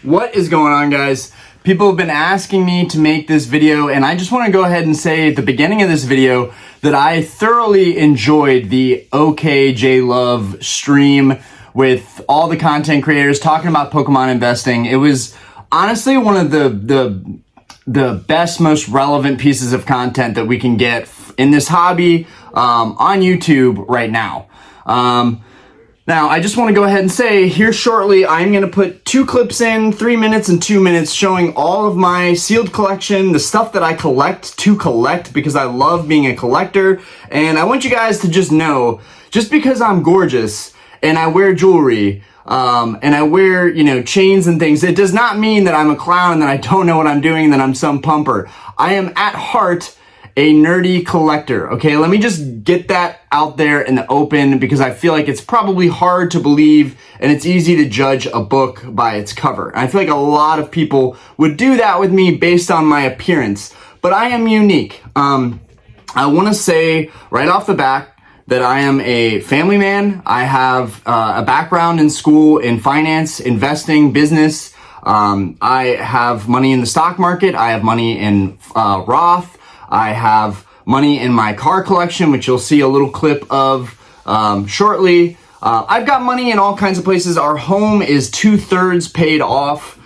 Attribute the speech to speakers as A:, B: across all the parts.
A: What is going on, guys? People have been asking me to make this video, and I just want to go ahead and say at the beginning of this video that I thoroughly enjoyed the okJLUV stream with all the content creators talking about Pokemon investing. It was honestly one of the best, most relevant pieces of content that we can get in this hobby on YouTube right now. Now, I just want to go ahead and say here shortly, I'm going to put 2 clips in, 3 minutes and 2 minutes, showing all of my sealed collection, the stuff that I collect to collect because I love being a collector. And I want you guys to just know, just because I'm gorgeous and I wear jewelry, and I wear, chains and things, it does not mean that I'm a clown and that I don't know what I'm doing and that I'm some pumper. I am at heart a nerdy collector, okay? Let me just get that out there in the open because I feel like it's probably hard to believe and it's easy to judge a book by its cover. And I feel like a lot of people would do that with me based on my appearance, but I am unique. I wanna say right off the bat that I am a family man. I have a background in school in finance, investing, business. I have money in the stock market. I have money in Roth. I have money in my car collection, which you'll see a little clip of shortly. I've got money in all kinds of places. Our home is 2/3 paid off.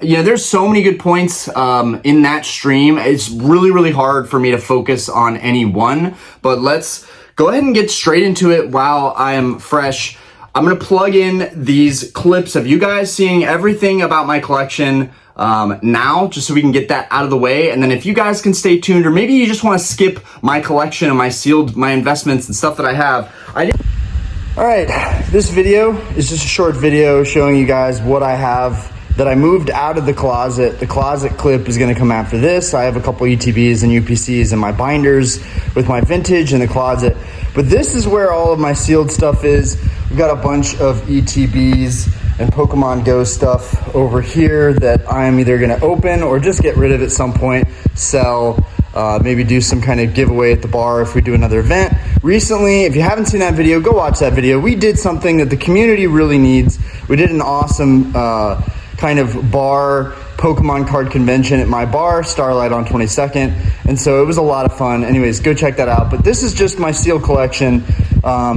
A: There's so many good points in that stream. It's really, really hard for me to focus on any one, but let's go ahead and get straight into it while I am fresh. I'm gonna plug in these clips of you guys seeing everything about my collection now, just so we can get that out of the way. And then if you guys can stay tuned, or maybe you just want to skip my collection and my investments and stuff that I have. All right, this video is just a short video showing you guys what I have that I moved out of the closet. The closet clip is going to come after this. I have a couple ETBs and UPCs in my binders with my vintage in the closet. But this is where all of my sealed stuff is. We've got a bunch of ETBs and Pokemon Go stuff over here that I'm either going to open or just get rid of at some point, sell, maybe do some kind of giveaway at the bar if we do another event. Recently, if you haven't seen that video, go watch that video. We did something that the community really needs. We did an awesome kind of bar Pokemon card convention at my bar, Starlight on 22nd. And so it was a lot of fun. Anyways, go check that out. But this is just my seal collection.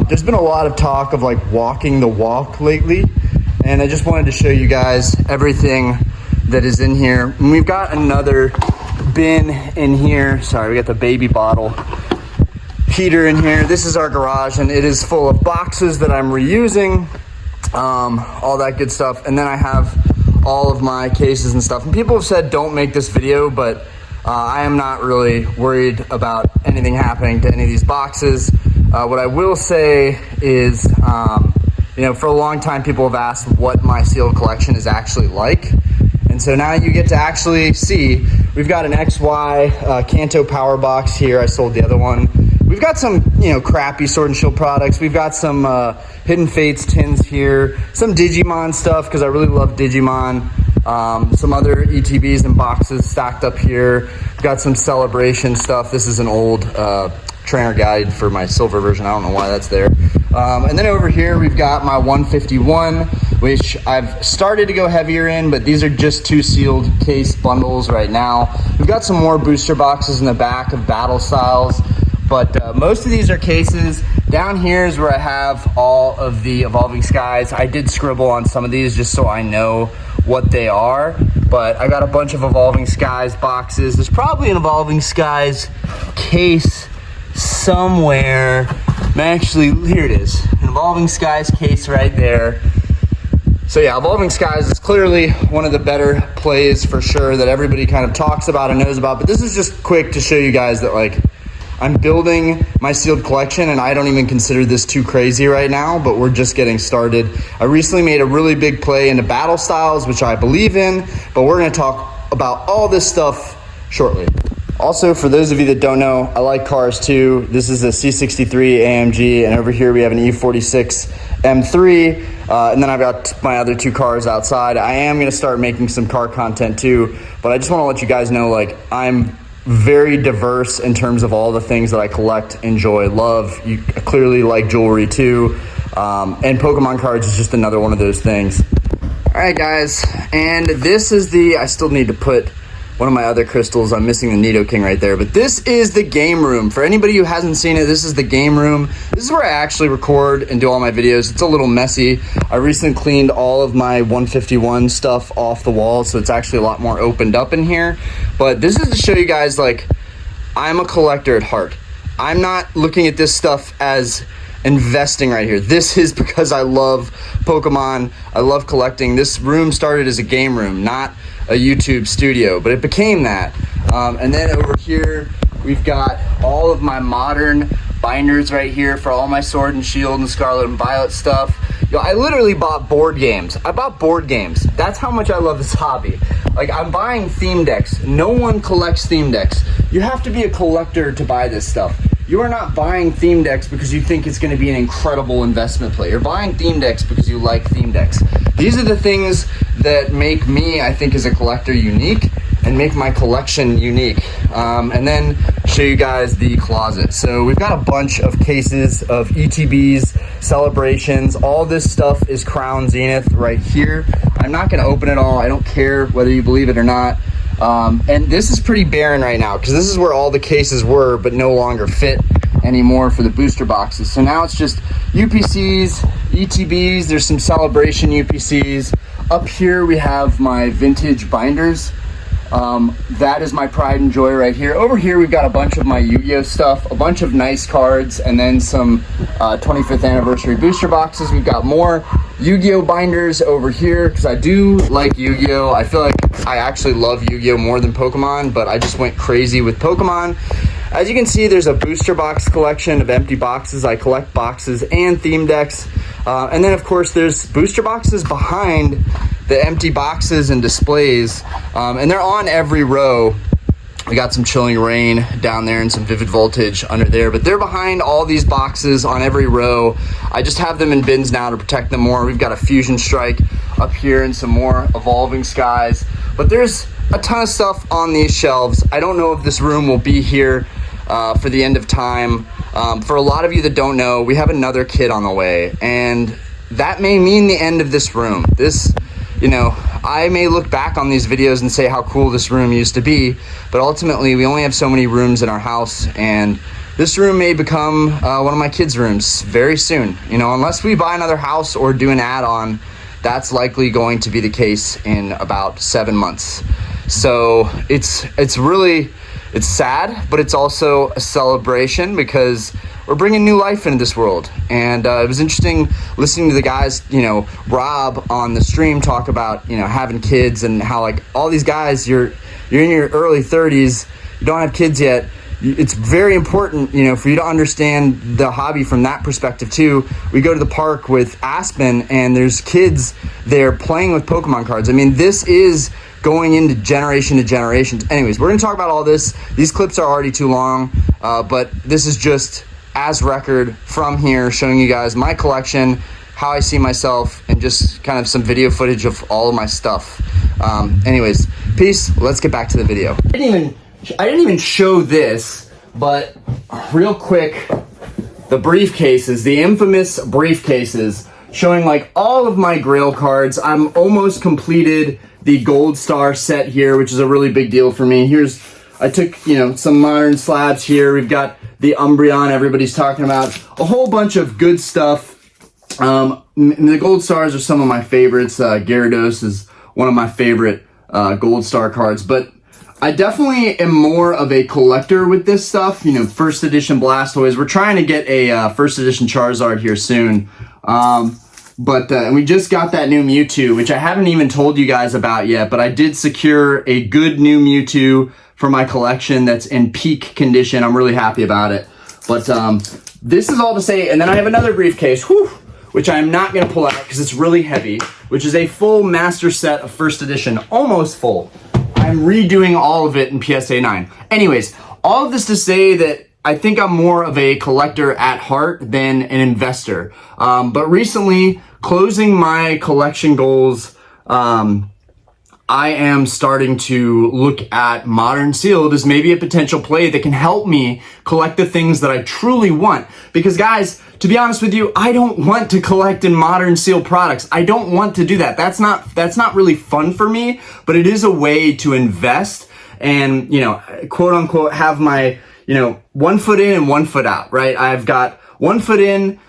A: There's been a lot of talk of like walking the walk lately. And I just wanted to show you guys everything that is in here. And we've got another bin in here. Sorry, we got the baby bottle heater in here. This is our garage and it is full of boxes that I'm reusing, all that good stuff. And then I have all of my cases and stuff. And people have said, don't make this video, but I am not really worried about anything happening to any of these boxes. What I will say is, for a long time, people have asked what my sealed collection is actually like. And so now you get to actually see. We've got an XY Kanto Power Box here. I sold the other one. We've got some, crappy Sword and Shield products. We've got some Hidden Fates tins here, some Digimon stuff because I really love Digimon. Some other ETBs and boxes stacked up here. We've got some Celebration stuff. This is an old trainer guide for my silver version. I don't know why that's there. And then over here, we've got my 151, which I've started to go heavier in, but these are just 2 sealed case bundles right now. We've got some more booster boxes in the back of battle styles. But most of these are cases. Down here is where I have all of the Evolving Skies. I did scribble on some of these just so I know what they are. But I got a bunch of Evolving Skies boxes. There's probably an Evolving Skies case somewhere. Actually, here it is. An Evolving Skies case right there. So yeah, Evolving Skies is clearly one of the better plays for sure that everybody kind of talks about and knows about. But this is just quick to show you guys that I'm building my sealed collection and I don't even consider this too crazy right now, but we're just getting started. I recently made a really big play into battle styles, which I believe in, but we're gonna talk about all this stuff shortly. Also, for those of you that don't know, I like cars too. This is a C63 AMG, and over here we have an E46 M3, and then I've got my other 2 cars outside. I am gonna start making some car content too, but I just wanna let you guys know, I'm very diverse in terms of all the things that I collect, enjoy, love. You clearly like jewelry too. And Pokemon cards is just another one of those things. All right, guys, and this is the, I still need to put one of my other crystals. I'm missing the Nidoking right there, but this is the game room. For anybody who hasn't seen it, this is the game room. This is where I actually record and do all my videos. It's a little messy. I recently cleaned all of my 151 stuff off the wall, so it's actually a lot more opened up in here. But this is to show you guys, like, I'm a collector at heart. I'm not looking at this stuff as investing right here. This is because I love Pokemon. I love collecting. This room started as a game room, not a YouTube studio, but it became that. And then over here, we've got all of my modern binders right here for all my Sword and Shield and Scarlet and Violet stuff. Yo, I literally bought board games. I bought board games. That's how much I love this hobby. Like, I'm buying theme decks. No one collects theme decks. You have to be a collector to buy this stuff. You are not buying theme decks because you think it's going to be an incredible investment play. You're buying theme decks because you like theme decks. These are the things that make me, I think, as a collector unique and make my collection unique. And then show you guys the closet. So we've got a bunch of cases of ETBs, celebrations. All this stuff is Crown Zenith right here. I'm not going to open it all. I don't care whether you believe it or not. And this is pretty barren right now because this is where all the cases were but no longer fit anymore for the booster boxes. So now it's just UPCs, ETBs, there's some celebration UPCs. Up here we have my vintage binders. That is my pride and joy right here. Over here we've got a bunch of my Yu-Gi-Oh stuff, a bunch of nice cards, and then some 25th anniversary booster boxes. We've got more Yu-Gi-Oh binders over here because I do like Yu-Gi-Oh. I feel like I actually love Yu-Gi-Oh more than Pokemon, but I just went crazy with Pokemon. As you can see, there's a booster box collection of empty boxes. I collect boxes and theme decks. And then, of course, there's booster boxes behind the empty boxes and displays. And they're on every row. We got some Chilling Rain down there and some Vivid Voltage under there. But they're behind all these boxes on every row. I just have them in bins now to protect them more. We've got a Fusion Strike up here and some more Evolving Skies. But there's a ton of stuff on these shelves. I don't know if this room will be here for the end of time. For a lot of you that don't know, we have another kid on the way, and that may mean the end of this room. This, you know, I may look back on these videos and say how cool this room used to be, but ultimately we only have so many rooms in our house, and this room may become one of my kids' rooms very soon. You know, unless we buy another house or do an add-on, that's likely going to be the case in about 7 months. So it's sad, but it's also a celebration because we're bringing new life into this world. And it was interesting listening to the guys, you know, Rob on the stream talk about, you know, having kids and how, like, all these guys, you're in your early 30s, you don't have kids yet. It's very important, you know, for you to understand the hobby from that perspective too. We go to the park with Aspen and there's kids there playing with Pokemon cards. I mean, this is going into generation to generation. Anyways, we're gonna talk about all this. These clips are already too long, but this is just as record from here, showing you guys my collection, how I see myself, and just kind of some video footage of all of my stuff. Anyways, peace. Let's get back to the video. I didn't even show this, but real quick, the briefcases, the infamous briefcases, showing like all of my Grail cards. I'm almost completed the Gold Star set here, which is a really big deal for me. I took, you know, some modern slabs here. We've got the Umbreon everybody's talking about, a whole bunch of good stuff. The Gold Stars are some of my favorites. Gyarados is one of my favorite Gold Star cards, but I definitely am more of a collector with this stuff. You know, first edition Blastoise. We're trying to get a first edition Charizard here soon. But we just got that new Mewtwo, which I haven't even told you guys about yet, but I did secure a good new Mewtwo for my collection that's in peak condition. I'm really happy about it. But this is all to say, and then I have another briefcase, which I'm not going to pull out because it's really heavy, which is a full master set of first edition, almost full. I'm redoing all of it in PSA 9. Anyways, all of this to say that I think I'm more of a collector at heart than an investor. But recently, closing my collection goals, I am starting to look at modern sealed as maybe a potential play that can help me collect the things that I truly want. Because guys, to be honest with you, I don't want to collect in modern sealed products. I don't want to do that. That's not really fun for me, but it is a way to invest and, you know, quote unquote, have my, you know, 1 foot in and 1 foot out, right? I've got 1 foot in,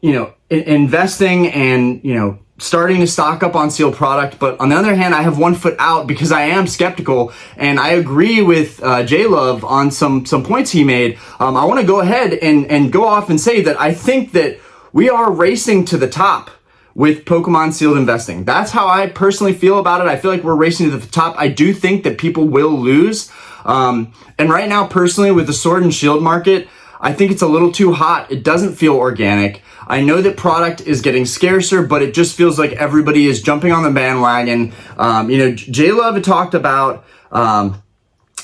A: you know, investing and, you know, starting to stock up on sealed product. But on the other hand, I have 1 foot out because I am skeptical, and I agree with JLUV on some points he made. I want to go ahead and go off and say that I think that we are racing to the top with Pokemon sealed investing. That's how I personally feel about it. I feel like we're racing to the top. I do think that people will lose. And right now, personally, with the Sword and Shield market, I think it's a little too hot. It doesn't feel organic. I know that product is getting scarcer, but it just feels like everybody is jumping on the bandwagon. You know, JLUV had talked about,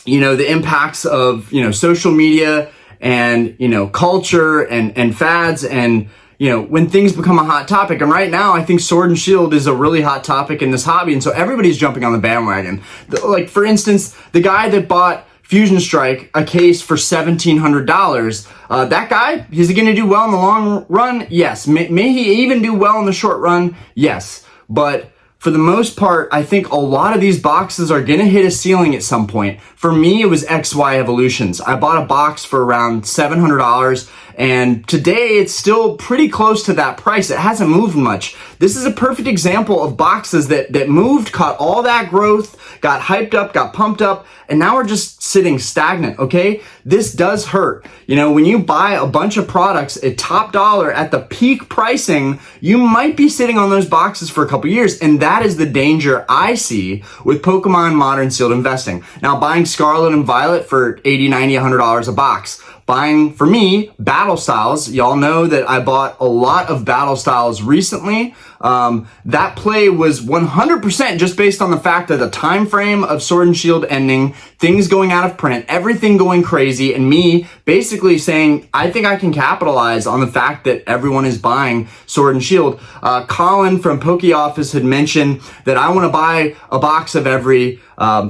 A: you know, the impacts of, you know, social media and, you know, culture and fads and, you know, when things become a hot topic. And right now, I think Sword and Shield is a really hot topic in this hobby. And so everybody's jumping on the bandwagon. Like, for instance, the guy that bought Fusion Strike, a case for $1,700. That guy, is he going to do well in the long run? Yes. May he even do well in the short run? Yes. But for the most part, I think a lot of these boxes are going to hit a ceiling at some point. For me, it was XY Evolutions. I bought a box for around $700, and today it's still pretty close to that price. It hasn't moved much. This is a perfect example of boxes that moved, caught all that growth, got hyped up, got pumped up, and now we're just sitting stagnant, okay? This does hurt. You know, when you buy a bunch of products at top dollar at the peak pricing, you might be sitting on those boxes for a couple years, and that is the danger I see with Pokemon Modern Sealed investing. Now, buying Scarlet and Violet for $80, $90, $100 a box. Buying, for me, Battle Styles. Y'all know that I bought a lot of Battle Styles recently. That play was 100% just based on the fact that the time frame of Sword and Shield ending, things going out of print, everything going crazy, and me basically saying, I think I can capitalize on the fact that everyone is buying Sword and Shield. Colin from Poke Office had mentioned that I want to buy a box of every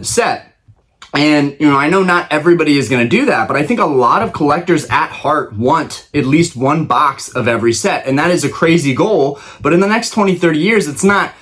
A: set. And, you know, I know not everybody is going to do that, but I think a lot of collectors at heart want at least one box of every set. And that is a crazy goal. But in the next 20, 30 years, it's not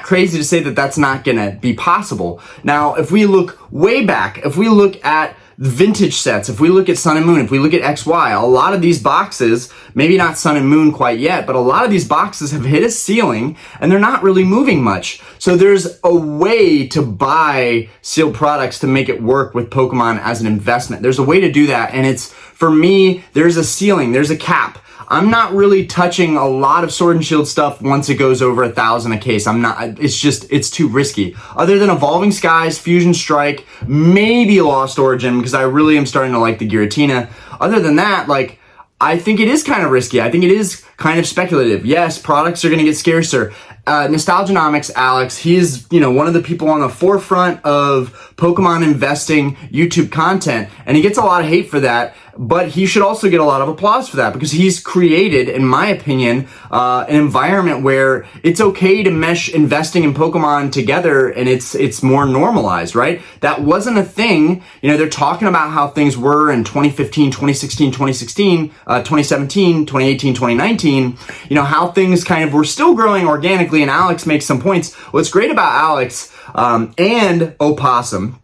A: crazy to say that that's not going to be possible. Now, if we look way back, if we look at the vintage sets, if we look at Sun and Moon, if we look at XY, a lot of these boxes, maybe not Sun and Moon quite yet, but a lot of these boxes have hit a ceiling and they're not really moving much. So there's a way to buy sealed products to make it work with Pokemon as an investment. There's a way to do that. And it's, for me, there's a ceiling, there's a cap. I'm not really touching a lot of Sword and Shield stuff once it goes over 1,000 a case. It's too risky. Other than Evolving Skies, Fusion Strike, maybe Lost Origin, because I really am starting to like the Giratina. Other than that, like, I think it is kind of risky. I think it is kind of speculative. Yes, products are going to get scarcer. Nostalgianomics, Alex, he's, you know, one of the people on the forefront of Pokemon investing YouTube content, and he gets a lot of hate for that, but he should also get a lot of applause for that because he's created, in my opinion, an environment where it's okay to mesh investing in Pokemon together and it's more normalized, right? That wasn't a thing. You know, they're talking about how things were in 2015, 2016, 2017, 2018, 2019, you know, how things kind of were still growing organically, and Alex makes some points. What's great about Alex and Opossum,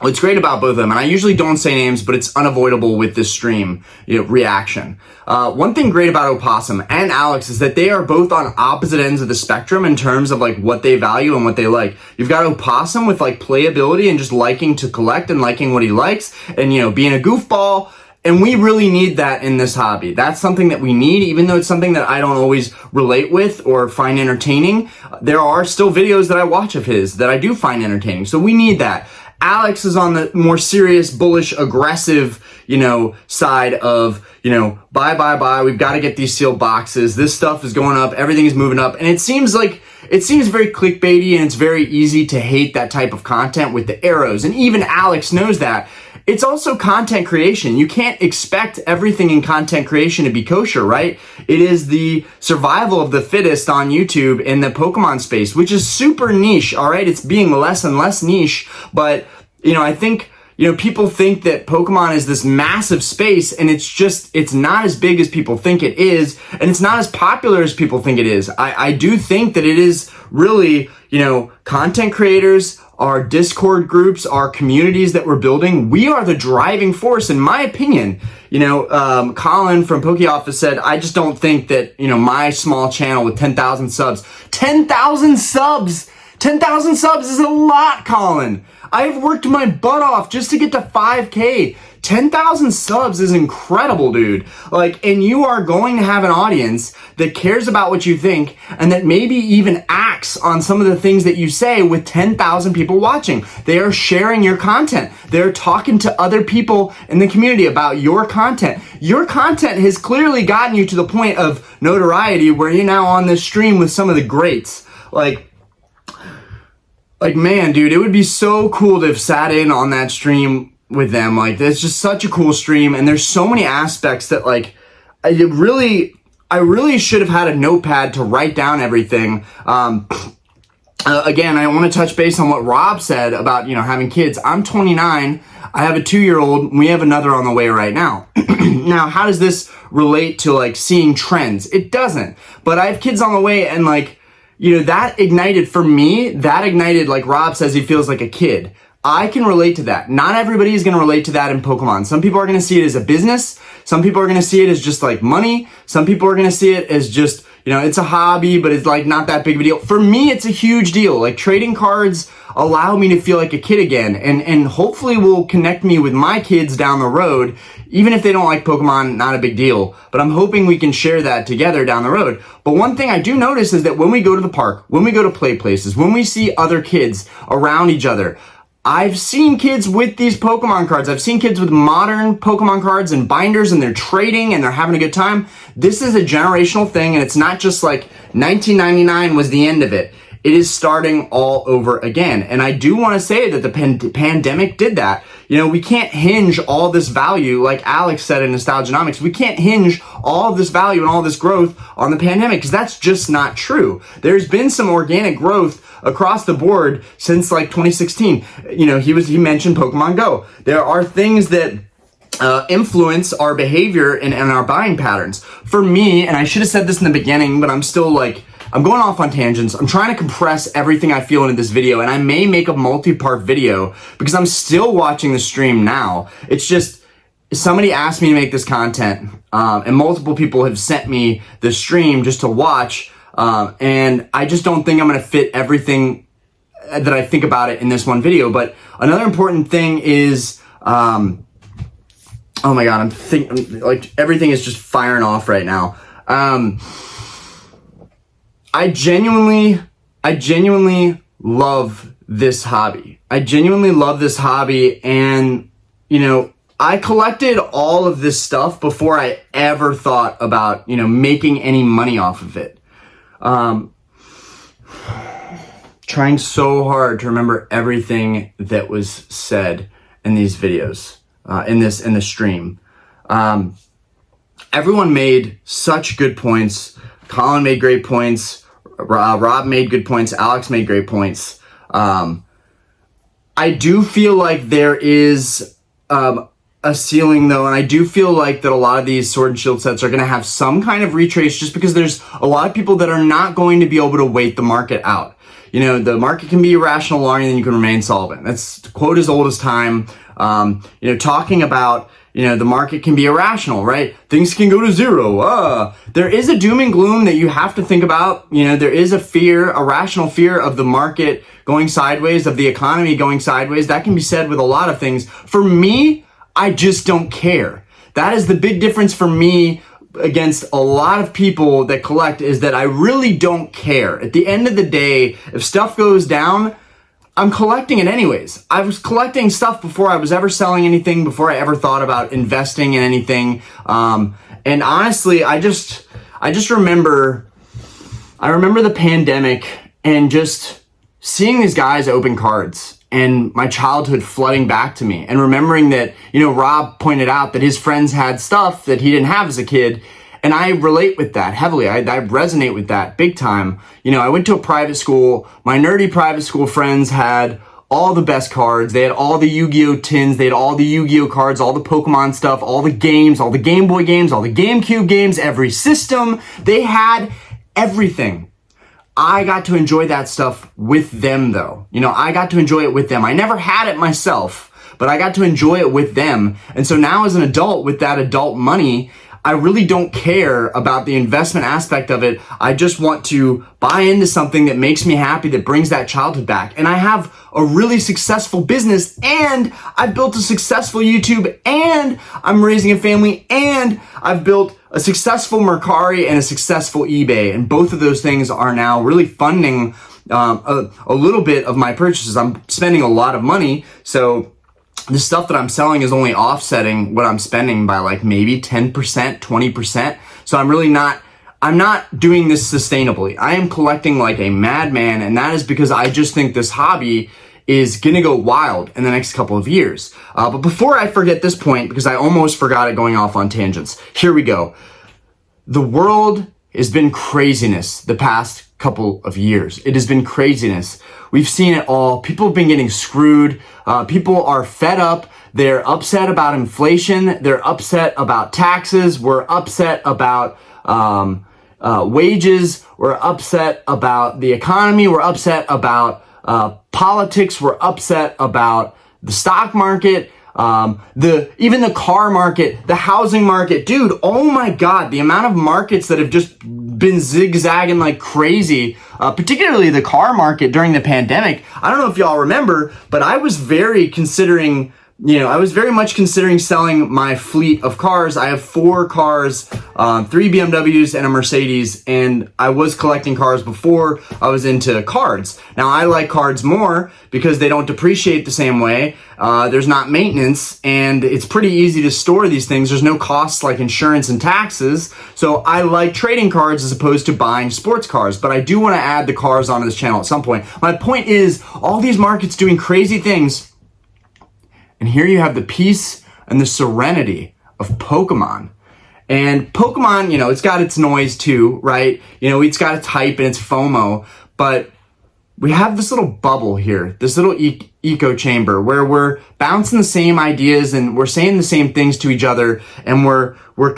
A: what's great about both of them, and I usually don't say names, but it's unavoidable with this stream, you know, reaction. One thing great about Opossum and Alex is that they are both on opposite ends of the spectrum in terms of like what they value and what they like. You've got Opossum with like playability and just liking to collect and liking what he likes and, you know, being a goofball. And we really need that in this hobby. That's something that we need, even though it's something that I don't always relate with or find entertaining. There are still videos that I watch of his that I do find entertaining. So we need that. Alex is on the more serious, bullish, aggressive, you know, side of, you know, buy. We've got to get these sealed boxes. This stuff is going up. Everything is moving up. And it seems like it seems very clickbaity, and it's very easy to hate that type of content with the arrows. And even Alex knows that. It's also content creation. You can't expect everything in content creation to be kosher, right? It is the survival of the fittest on YouTube in the Pokemon space, which is super niche, all right? It's being less and less niche, but, I think, people think that Pokemon is this massive space, and it's not as big as people think it is, and it's not as popular as people think it is. I do think that it is really, content creators, our Discord groups, our communities that we're building, we are the driving force, in my opinion. Colin from PokeOffice said, I just don't think that, my small channel with 10,000 subs, 10,000 subs is a lot, Colin. I've worked my butt off just to get to 5K. 10,000 subs is incredible, dude. And you are going to have an audience that cares about what you think and that maybe even acts on some of the things that you say with 10,000 people watching. They are sharing your content. They're talking to other people in the community about your content. Your content has clearly gotten you to the point of notoriety where you're now on this stream with some of the greats. Man, dude, it would be so cool to have sat in on that stream with them. It's just such a cool stream, and there's so many aspects that I really should have had a notepad to write down everything. Again, I want to touch base on what Rob said about, having kids. I'm 29. I have a 2-year-old. We have another on the way right now. Now, how does this relate to seeing trends? It doesn't. But I have kids on the way, and that ignited for me, like Rob says, he feels like a kid. I can relate to that. Not everybody is going to relate to that in Pokemon. Some people are going to see it as a business. Some people are going to see it as just money. Some people are going to see it as just, it's a hobby, but it's not that big of a deal. For me, it's a huge deal. Trading cards allow me to feel like a kid again, and hopefully will connect me with my kids down the road. Even if they don't like Pokemon, not a big deal. But I'm hoping we can share that together down the road. But one thing I do notice is that when we go to the park, when we go to play places, when we see other kids around each other, I've seen kids with these Pokemon cards. I've seen kids with modern Pokemon cards and binders, and they're trading and they're having a good time. This is a generational thing, and it's not just 1999 was the end of it. It is starting all over again. And I do want to say that the pandemic did that. We can't hinge all this value, like Alex said in Nostalgianomics, we can't hinge all of this value and all this growth on the pandemic, because that's just not true. There's been some organic growth across the board since 2016. He mentioned Pokemon Go. There are things that influence our behavior and our buying patterns. For me, and I should have said this in the beginning, but I'm still I'm going off on tangents. I'm trying to compress everything I feel into this video, and I may make a multi-part video because I'm still watching the stream now. It's just, somebody asked me to make this content, and multiple people have sent me the stream just to watch, and I just don't think I'm going to fit everything that I think about it in this one video. But another important thing is, oh my God, I'm thinking, everything is just firing off right now. I genuinely love this hobby. And, I collected all of this stuff before I ever thought about, making any money off of it. Trying so hard to remember everything that was said in these videos, in the stream. Everyone made such good points. Colin made great points. Rob made good points. Alex made great points. I do feel like there is a ceiling though, and I do feel like that a lot of these Sword and Shield sets are going to have some kind of retrace, just because there's a lot of people that are not going to be able to wait the market out. The market can be irrational longer than you can remain solvent. That's the quote as old as time. Talking about, the market can be irrational, right? Things can go to zero. There is a doom and gloom that you have to think about. There is a rational fear of the market going sideways, of the economy going sideways. That can be said with a lot of things. For me, I just don't care. That is the big difference for me against a lot of people that collect, is that I really don't care. At the end of the day, if stuff goes down, I'm collecting it anyways. I was collecting stuff before I was ever selling anything, before I ever thought about investing in anything. And honestly, I remember the pandemic, and just seeing these guys open cards and my childhood flooding back to me and remembering that, you know, Rob pointed out that his friends had stuff that he didn't have as a kid. And I relate with that heavily. I resonate with that big time. You know, I went to a private school. My nerdy private school friends had all the best cards. They had all the Yu-Gi-Oh tins. They had all the Yu-Gi-Oh cards, all the Pokemon stuff, all the games, all the Game Boy games, all the GameCube games, every system. They had everything. I got to enjoy that stuff with them though. You know, I got to enjoy it with them. I never had it myself, but I got to enjoy it with them. And so now as an adult with that adult money, I really don't care about the investment aspect of it. I just want to buy into something that makes me happy, that brings that childhood back. And I have a really successful business, and I've built a successful YouTube, and I'm raising a family, and I've built a successful Mercari and a successful eBay. And both of those things are now really funding a little bit of my purchases. I'm spending a lot of money, so the stuff that I'm selling is only offsetting what I'm spending by like maybe 10%, 20%. So I'm not doing this sustainably. I am collecting like a madman, and that is because I just think this hobby is gonna go wild in the next couple of years. But before I forget this point, because I almost forgot it going off on tangents, here we go. The world has been craziness the past couple of years. It has been craziness. We've seen it all. People have been getting screwed. People are fed up. They're upset about inflation. They're upset about taxes. We're upset about wages. We're upset about the economy. We're upset about politics. We're upset about the stock market. Even the car market, the housing market. Dude, oh my God, the amount of markets that have just been zigzagging like crazy, particularly the car market during the pandemic. I don't know if y'all remember, but I was very much considering selling my fleet of cars. I have 4 cars, 3 BMWs and a Mercedes, and I was collecting cars before I was into cards. Now I like cards more because they don't depreciate the same way. There's not maintenance, and it's pretty easy to store these things. There's no costs like insurance and taxes. So I like trading cards as opposed to buying sports cars, but I do want to add the cars onto this channel at some point. My point is, all these markets doing crazy things, and here you have the peace and the serenity of Pokemon. And Pokemon, you know, it's got its noise too, right? You know, it's got its hype and its FOMO, but we have this little bubble here, this little echo chamber where we're bouncing the same ideas and we're saying the same things to each other, and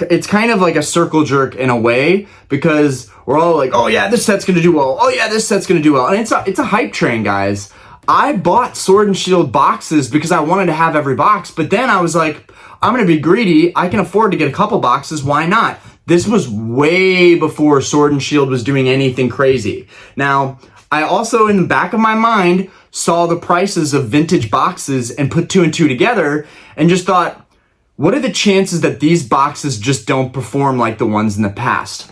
A: it's kind of like a circle jerk in a way, because we're all like, oh yeah, this set's gonna do well. Oh yeah, this set's gonna do well. And it's a hype train, guys. I bought Sword and Shield boxes because I wanted to have every box, but then I was like, I'm gonna be greedy. I can afford to get a couple boxes. Why not? This was way before Sword and Shield was doing anything crazy. Now, I also, in the back of my mind, saw the prices of vintage boxes and put 2 and 2 together and just thought, what are the chances that these boxes just don't perform like the ones in the past?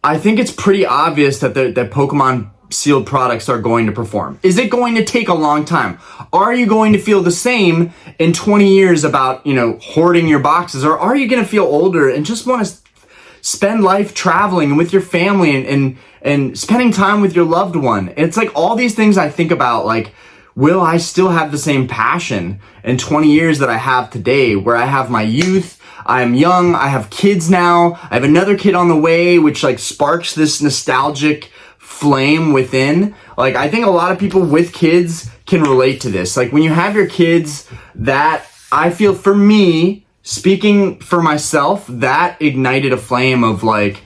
A: I think it's pretty obvious that that Pokemon sealed products are going to perform. Is it going to take a long time? Are you going to feel the same in 20 years about, you know, hoarding your boxes? Or are you going to feel older and just want to spend life traveling and with your family and spending time with your loved one? It's like all these things I think about, like, will I still have the same passion in 20 years that I have today, where I have my youth, I'm young, I have kids now, I have another kid on the way, which like sparks this nostalgic flame within. Like, I think a lot of people with kids can relate to this. Like, when you have your kids, that, I feel, for me, speaking for myself, that ignited a flame of like,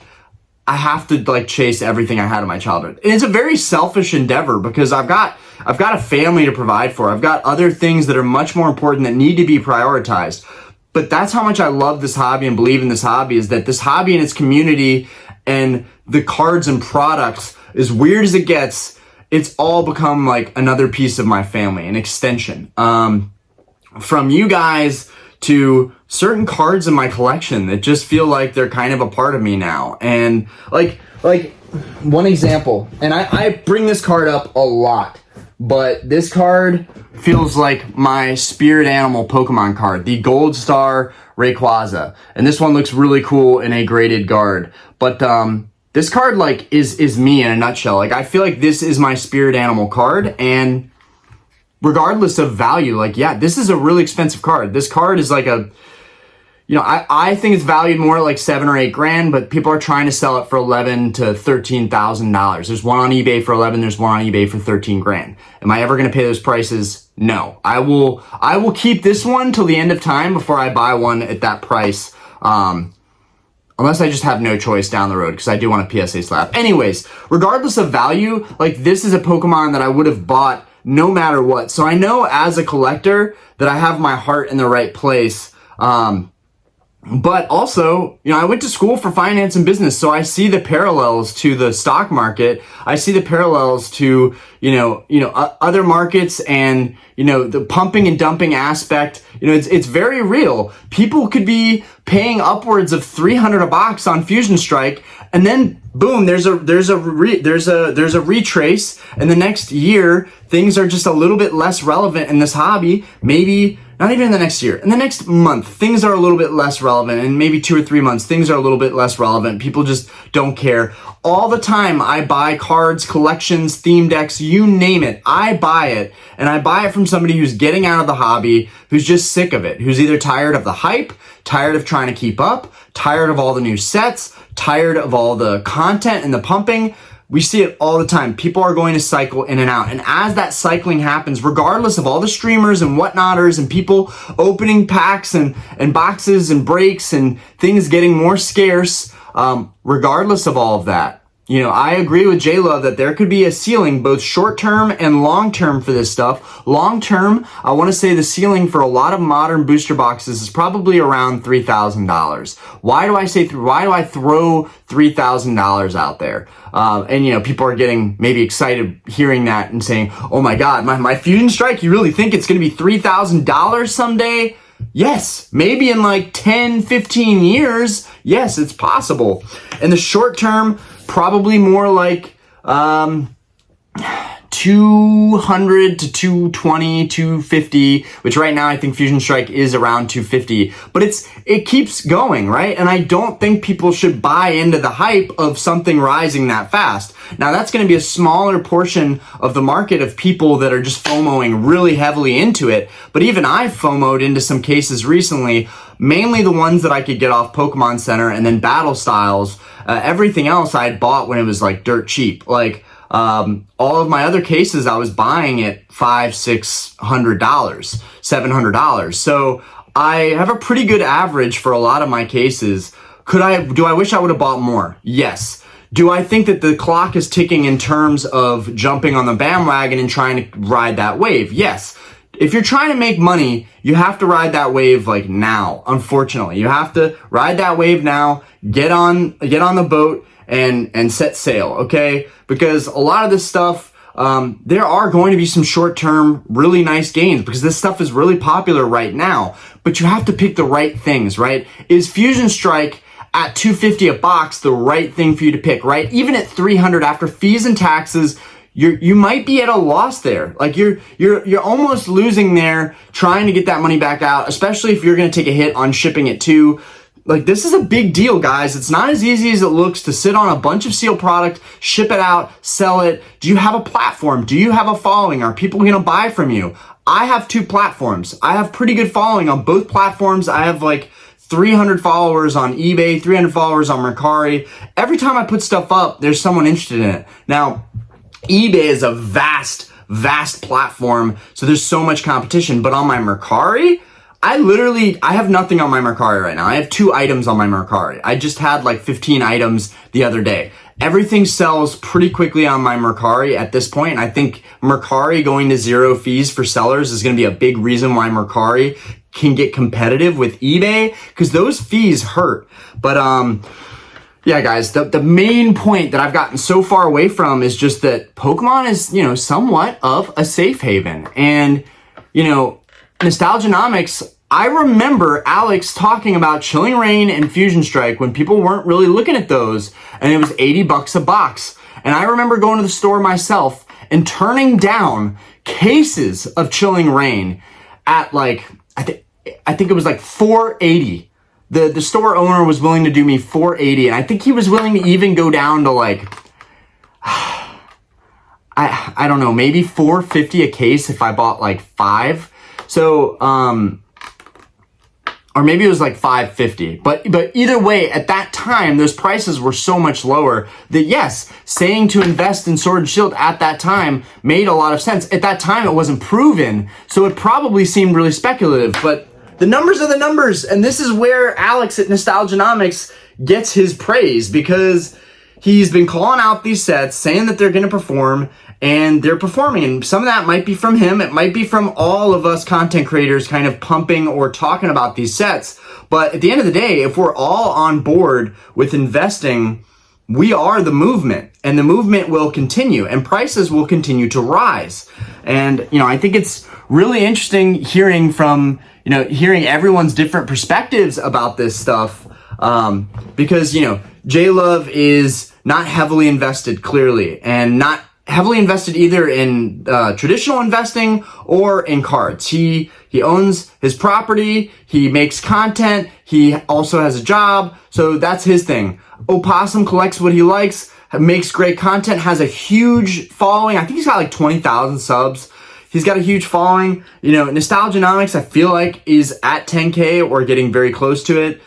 A: I have to like chase everything I had in my childhood. And it's a very selfish endeavor because I've got a family to provide for. I've got other things that are much more important that need to be prioritized. But that's how much I love this hobby and believe in this hobby, is that this hobby and its community and the cards and products, as weird as it gets, it's all become like another piece of my family, an extension. From you guys to certain cards in my collection that just feel like they're kind of a part of me now. And like one example, and I bring this card up a lot, but this card feels like my spirit animal Pokemon card, the Gold Star Rayquaza. And this one looks really cool in a graded guard. But this card like is me in a nutshell. Like I feel like this is my spirit animal card, and regardless of value, like yeah, this is a really expensive card. This card is like a, you know, I think it's valued more like $7 or $8 grand, but people are trying to sell it for $11,000 to $13,000. There's one on eBay for 11. There's one on eBay for 13 grand. Am I ever going to pay those prices? No. I will keep this one till the end of time before I buy one at that price. Unless I just have no choice down the road, because I do want a PSA slab. Anyways, regardless of value, like this is a Pokemon that I would have bought no matter what. So I know as a collector that I have my heart in the right place. But also, you know, I went to school for finance and business, so I see the parallels to the stock market. I see the parallels to, other markets, and, the pumping and dumping aspect. It's very real. People could be paying upwards of $300 a box on Fusion Strike, and then boom, there's a retrace, and the next year things are just a little bit less relevant in this hobby. Maybe not even in the next year. In the next month, things are a little bit less relevant. In maybe 2 or 3 months, things are a little bit less relevant. People just don't care. All the time, I buy cards, collections, theme decks, you name it. I buy it. And I buy it from somebody who's getting out of the hobby, who's just sick of it, who's either tired of the hype, tired of trying to keep up, tired of all the new sets, tired of all the content and the pumping. We see it all the time. People are going to cycle in and out. And as that cycling happens, regardless of all the streamers and whatnotters and people opening packs and boxes and breaks and things getting more scarce, regardless of all of that, I agree with JLUV that there could be a ceiling, both short-term and long-term for this stuff. Long-term, I want to say the ceiling for a lot of modern booster boxes is probably around $3,000. Why do I throw $3,000 out there? And people are getting maybe excited hearing that and saying, oh my God, my Fusion Strike, you really think it's going to be $3,000 someday? Yes, maybe in like 10, 15 years. Yes, it's possible. In the short term, probably more like 200 to 220, 250, which right now I think Fusion Strike is around 250, but it keeps going, right? And I don't think people should buy into the hype of something rising that fast. Now that's going to be a smaller portion of the market of people that are just FOMOing really heavily into it. But even I've FOMO'd into some cases recently, mainly the ones that I could get off Pokemon Center, and then Battle Styles. Everything else I had bought when it was like dirt cheap. Like, all of my other cases I was buying at $500, $600, $700. So I have a pretty good average for a lot of my cases. Do I wish I would have bought more? Yes. Do I think that the clock is ticking in terms of jumping on the bandwagon and trying to ride that wave? Yes. If you're trying to make money, you have to ride that wave like now. Unfortunately, you have to ride that wave now, get on the boat and set sail, okay? Because a lot of this stuff, there are going to be some short-term really nice gains because this stuff is really popular right now, but you have to pick the right things, right? Is Fusion Strike at $250 a box the right thing for you to pick, right? Even at $300 after fees and taxes, you might be at a loss there. Like you're almost losing there trying to get that money back out, especially if you're going to take a hit on shipping it too. Like this is a big deal, guys. It's not as easy as it looks to sit on a bunch of sealed product, ship it out, sell it. Do you have a platform? Do you have a following? Are people going to buy from you? I have 2 platforms. I have pretty good following on both platforms. I have like 300 followers on eBay, 300 followers on Mercari. Every time I put stuff up, there's someone interested in it. Now, eBay is a vast platform, so there's so much competition. But on my Mercari, I have nothing on my Mercari right now. I have 2 items on my Mercari. I just had like 15 items the other day. Everything sells pretty quickly on my Mercari at this point. And I think Mercari going to 0 fees for sellers is going to be a big reason why Mercari can get competitive with eBay, because those fees hurt. But yeah, guys, the main point that I've gotten so far away from is just that Pokemon is, somewhat of a safe haven. And, Nostalgianomics, I remember Alex talking about Chilling Reign and Fusion Strike when people weren't really looking at those, and it was $80 a box. And I remember going to the store myself and turning down cases of Chilling Reign at like, I think it was like $480. the store owner was willing to do me $480, and I think he was willing to even go down to like, I don't know, maybe $450 a case if I bought like 5. So, or maybe it was like $550. But either way, at that time, those prices were so much lower that yes, saying to invest in Sword and Shield at that time made a lot of sense. At that time, it wasn't proven, so it probably seemed really speculative. But the numbers are the numbers, and this is where Alex at Nostalgianomics gets his praise, because he's been calling out these sets, saying that they're going to perform, and they're performing. And some of that might be from him. It might be from all of us content creators kind of pumping or talking about these sets. But at the end of the day, if we're all on board with investing, we are the movement, and the movement will continue, and prices will continue to rise. And, I think it's really interesting hearing hearing everyone's different perspectives about this stuff. Because, JLUV is not heavily invested, clearly, and not heavily invested either in traditional investing or in cards. He owns his property, he makes content, he also has a job, so that's his thing. Opossum collects what he likes, makes great content, has a huge following. I think he's got like 20,000 subs. He's got a huge following. Nostalgianomics, I feel like, is at 10K or getting very close to it.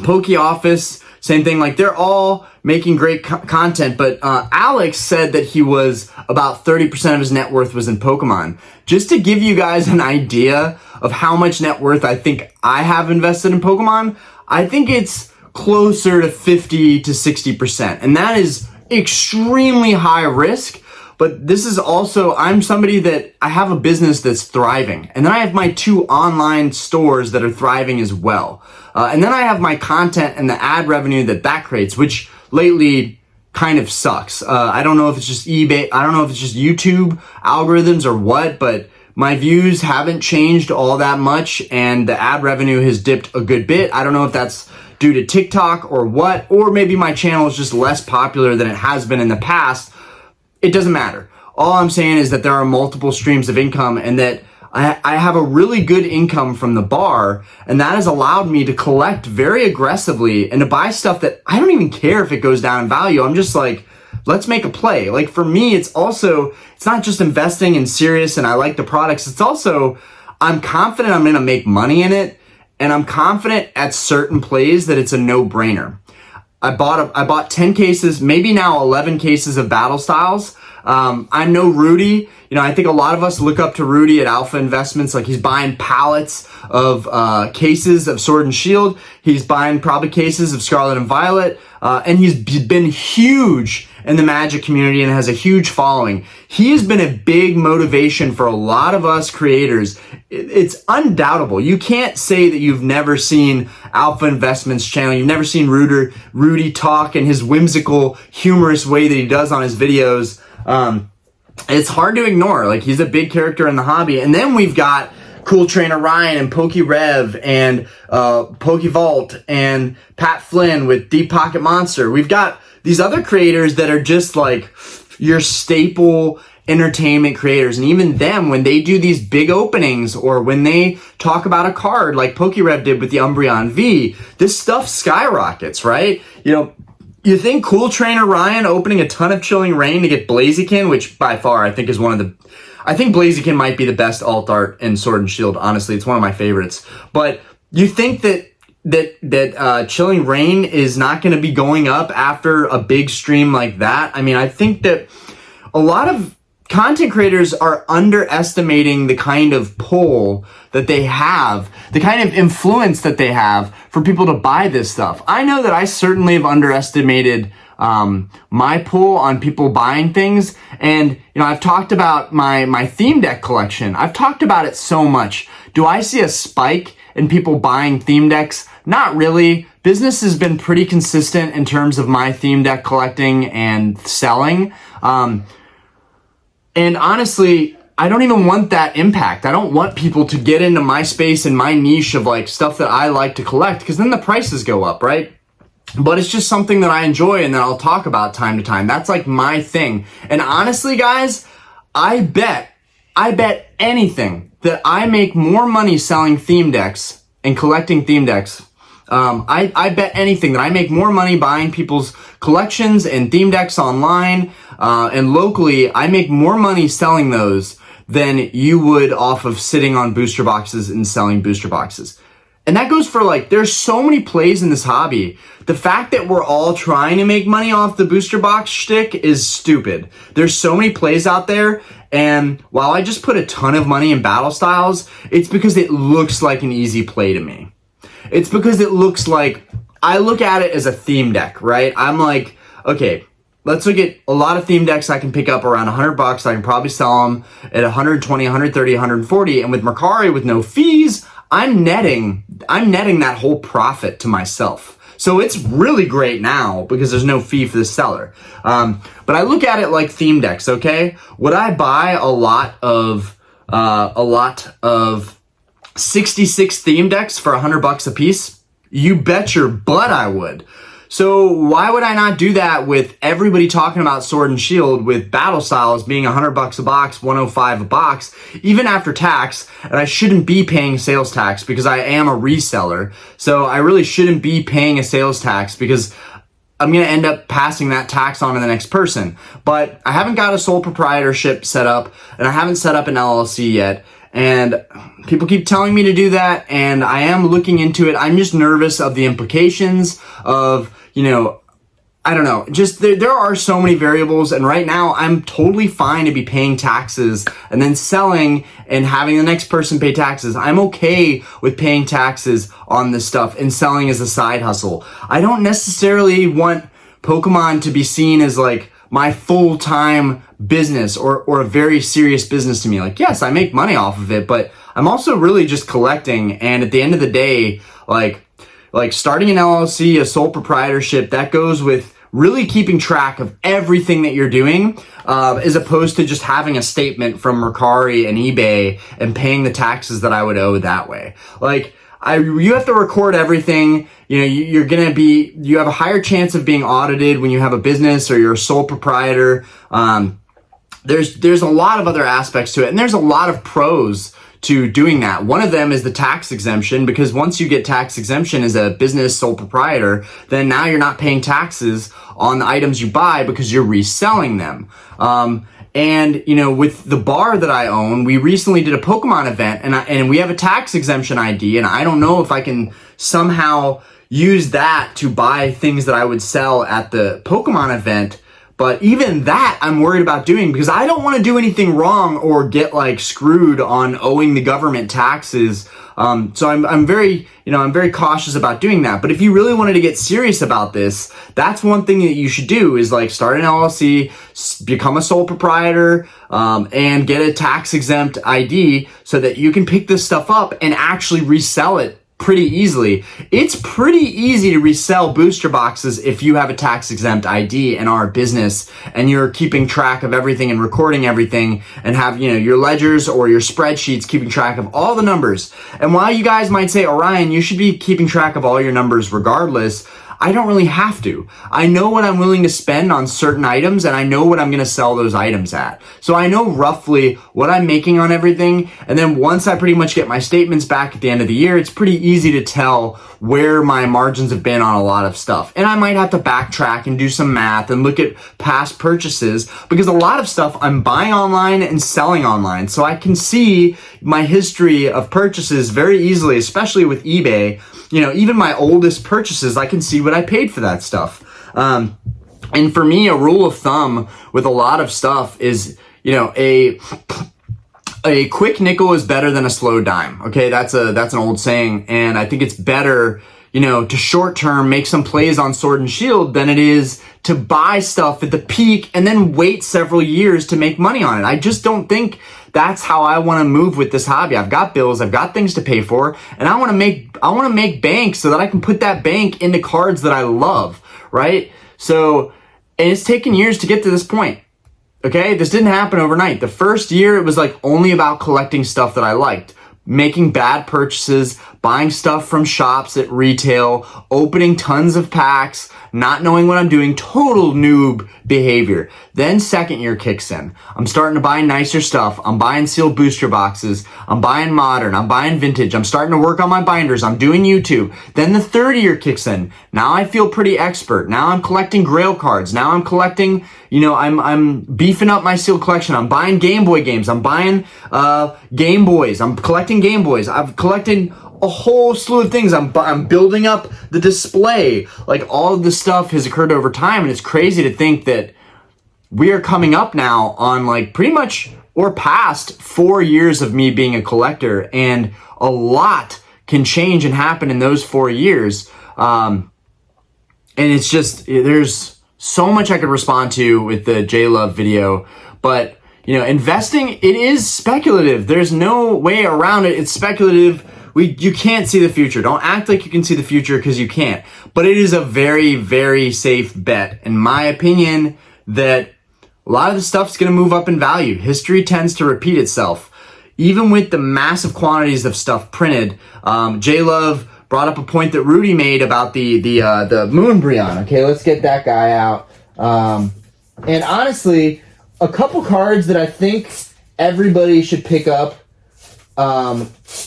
A: Poke Office, same thing. Like, they're all making great content, but Alex said that he was about 30% of his net worth was in Pokemon. Just to give you guys an idea of how much net worth I think I have invested in Pokemon, I think it's closer to 50 to 60%. And that is extremely high risk. But this is also, I'm somebody that I have a business that's thriving. And then I have my 2 online stores that are thriving as well. And then I have my content and the ad revenue that creates, which lately kind of sucks. I don't know if it's just eBay, I don't know if it's just YouTube algorithms or what, but my views haven't changed all that much, and the ad revenue has dipped a good bit. I don't know if that's due to TikTok or what, or maybe my channel is just less popular than it has been in the past. It doesn't matter. All I'm saying is that there are multiple streams of income, and that I have a really good income from the bar, and that has allowed me to collect very aggressively and to buy stuff that I don't even care if it goes down in value. I'm just like, let's make a play. Like, for me, it's not just investing in serious and I like the products. It's also, I'm confident I'm going to make money in it, and I'm confident at certain plays that it's a no-brainer. I bought 10 cases, maybe now 11 cases of Battle Styles. I know Rudy. I think a lot of us look up to Rudy at Alpha Investments. Like, he's buying pallets of cases of Sword and Shield. He's buying probably cases of Scarlet and Violet. And he's been huge in the Magic community and has a huge following. He has been a big motivation for a lot of us creators. It's undoubtable. You can't say that you've never seen Alpha Investments channel. You've never seen Rudy talk in his whimsical, humorous way that he does on his videos. It's hard to ignore. Like, he's a big character in the hobby. And then we've got Cool Trainer Ryan and PokeRev and PokeVault and Pat Flynn with Deep Pocket Monster. We've got these other creators that are just like your staple entertainment creators. And even them, when they do these big openings or when they talk about a card like PokeRev did with the Umbreon V, this stuff skyrockets, right? You think Cool Trainer Ryan opening a ton of Chilling Reign to get Blaziken, which by far I think is I think Blaziken might be the best alt art in Sword and Shield. Honestly, it's one of my favorites. But you think that Chilling Reign is not going to be going up after a big stream like that? I mean, I think that a lot of content creators are underestimating the kind of pull that they have, the kind of influence that they have for people to buy this stuff. I know that I certainly have underestimated my pull on people buying things. And, I've talked about my theme deck collection. I've talked about it so much. Do I see a spike in people buying theme decks? Not really. Business has been pretty consistent in terms of my theme deck collecting and selling. And honestly, I don't even want that impact. I don't want people to get into my space and my niche of like stuff that I like to collect, because then the prices go up, right? But it's just something that I enjoy and that I'll talk about time to time. That's like my thing. And honestly, guys, I bet anything that I make more money selling theme decks and collecting theme decks. I bet anything that I make more money buying people's collections and theme decks online and locally. I make more money selling those than you would off of sitting on booster boxes and selling booster boxes. And that goes for like, there's so many plays in this hobby. The fact that we're all trying to make money off the booster box shtick is stupid. There's so many plays out there. And while I just put a ton of money in battle styles, it's because it looks like an easy play to me. It's because it looks like, I look at it as a theme deck, right? I'm like, okay, let's look at a lot of theme decks I can pick up around $100. I can probably sell them at 120, 130, 140. And with Mercari, with no fees, I'm netting that whole profit to myself. So it's really great now because there's no fee for the seller. But I look at it like theme decks, okay? Would I buy a lot of 66 theme decks for $100 a piece? You bet your butt I would. So why would I not do that with everybody talking about Sword and Shield with battle styles being $100 a box, 105 a box, even after tax, and I shouldn't be paying sales tax because I am a reseller. So I really shouldn't be paying a sales tax because I'm going to end up passing that tax on to the next person. But I haven't got a sole proprietorship set up and I haven't set up an LLC yet. And people keep telling me to do that, and I am looking into it. I'm just nervous of the implications of, you know, I don't know, just there are so many variables, and right now I'm totally fine to be paying taxes and then selling and having the next person pay taxes. I'm okay with paying taxes on this stuff and selling as a side hustle. I don't necessarily want Pokemon to be seen as like my full-time business or a very serious business to me. Like, yes, I make money off of it, but I'm also really just collecting. And at the end of the day, like starting an LLC, a sole proprietorship, that goes with really keeping track of everything that you're doing, as opposed to just having a statement from Mercari and eBay and paying the taxes that I would owe that way. Like, you have to record everything. You know, you have a higher chance of being audited when you have a business or you're a sole proprietor. There's a lot of other aspects to it, and there's a lot of pros to doing that. One of them is the tax exemption, because once you get tax exemption as a business sole proprietor, then now you're not paying taxes on the items you buy because you're reselling them. And, you know, with the bar that I own, we recently did a Pokemon event and we have a tax exemption ID, and I don't know if I can somehow use that to buy things that I would sell at the Pokemon event. But even that I'm worried about doing because I don't want to do anything wrong or get like screwed on owing the government taxes. So I'm very cautious about doing that. But if you really wanted to get serious about this, that's one thing that you should do is like start an LLC, become a sole proprietor, and get a tax exempt ID so that you can pick this stuff up and actually resell it pretty easily. It's pretty easy to resell booster boxes if you have a tax exempt ID and are a business and you're keeping track of everything and recording everything and have, you know, your ledgers or your spreadsheets keeping track of all the numbers. And while you guys might say, Orion, you should be keeping track of all your numbers regardless, I don't really have to. I know what I'm willing to spend on certain items and I know what I'm going to sell those items at. So I know roughly what I'm making on everything. And then once I pretty much get my statements back at the end of the year, it's pretty easy to tell where my margins have been on a lot of stuff. And I might have to backtrack and do some math and look at past purchases because a lot of stuff I'm buying online and selling online. So I can see my history of purchases very easily, especially with eBay. You know, even my oldest purchases, I can see what I paid for that stuff. And for me, a rule of thumb with a lot of stuff is, you know, a quick nickel is better than a slow dime. Okay, that's an old saying, and I think it's better, you know, to short term make some plays on Sword and Shield than it is to buy stuff at the peak and then wait several years to make money on it. I just don't think that's how I want to move with this hobby. I've got bills, I've got things to pay for, and I want to make bank so that I can put that bank into cards that I love, right? So, and it's taken years to get to this point. Okay, this didn't happen overnight. The first year, it was like only about collecting stuff that I liked, making bad purchases, buying stuff from shops at retail, opening tons of packs, not knowing what I'm doing, total noob behavior. Then second year kicks in. I'm starting to buy nicer stuff. I'm buying sealed booster boxes. I'm buying modern. I'm buying vintage. I'm starting to work on my binders. I'm doing YouTube. Then the third year kicks in. Now I feel pretty expert. Now I'm collecting Grail cards. Now I'm collecting, you know, I'm beefing up my sealed collection. I'm buying Game Boy games. I'm buying Game Boys. I'm collecting Game Boys. I've collected a whole slew of things. I'm building up the display. Like, all of this stuff has occurred over time, and it's crazy to think that we are coming up now on like pretty much or past 4 years of me being a collector, and a lot can change and happen in those 4 years. And it's just, there's so much I could respond to with the JLUV video, but you know, investing, it is speculative. There's no way around it. It's speculative. You can't see the future. Don't act like you can see the future, because you can't. But it is a very, very safe bet, in my opinion, that a lot of the stuff's going to move up in value. History tends to repeat itself. Even with the massive quantities of stuff printed, JLUV brought up a point that Rudy made about the Moonbryon. Okay, let's get that guy out. And honestly, a couple cards that I think everybody should pick up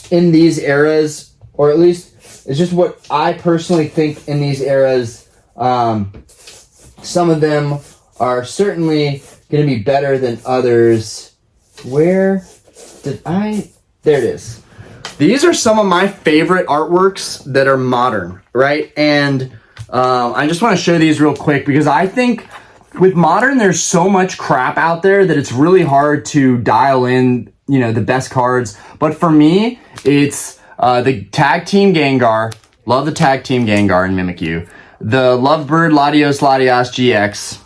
A: in these eras, or at least it's just what I personally think in these eras. Some of them are certainly going to be better than others. Where did there it is. These are some of my favorite artworks that are modern, right? And I just want to show these real quick, because I think with modern, there's so much crap out there that it's really hard to dial in, you know, the best cards. But for me, it's the Tag Team Gengar. Love the Tag Team Gengar and Mimikyu. The Lovebird Latios GX.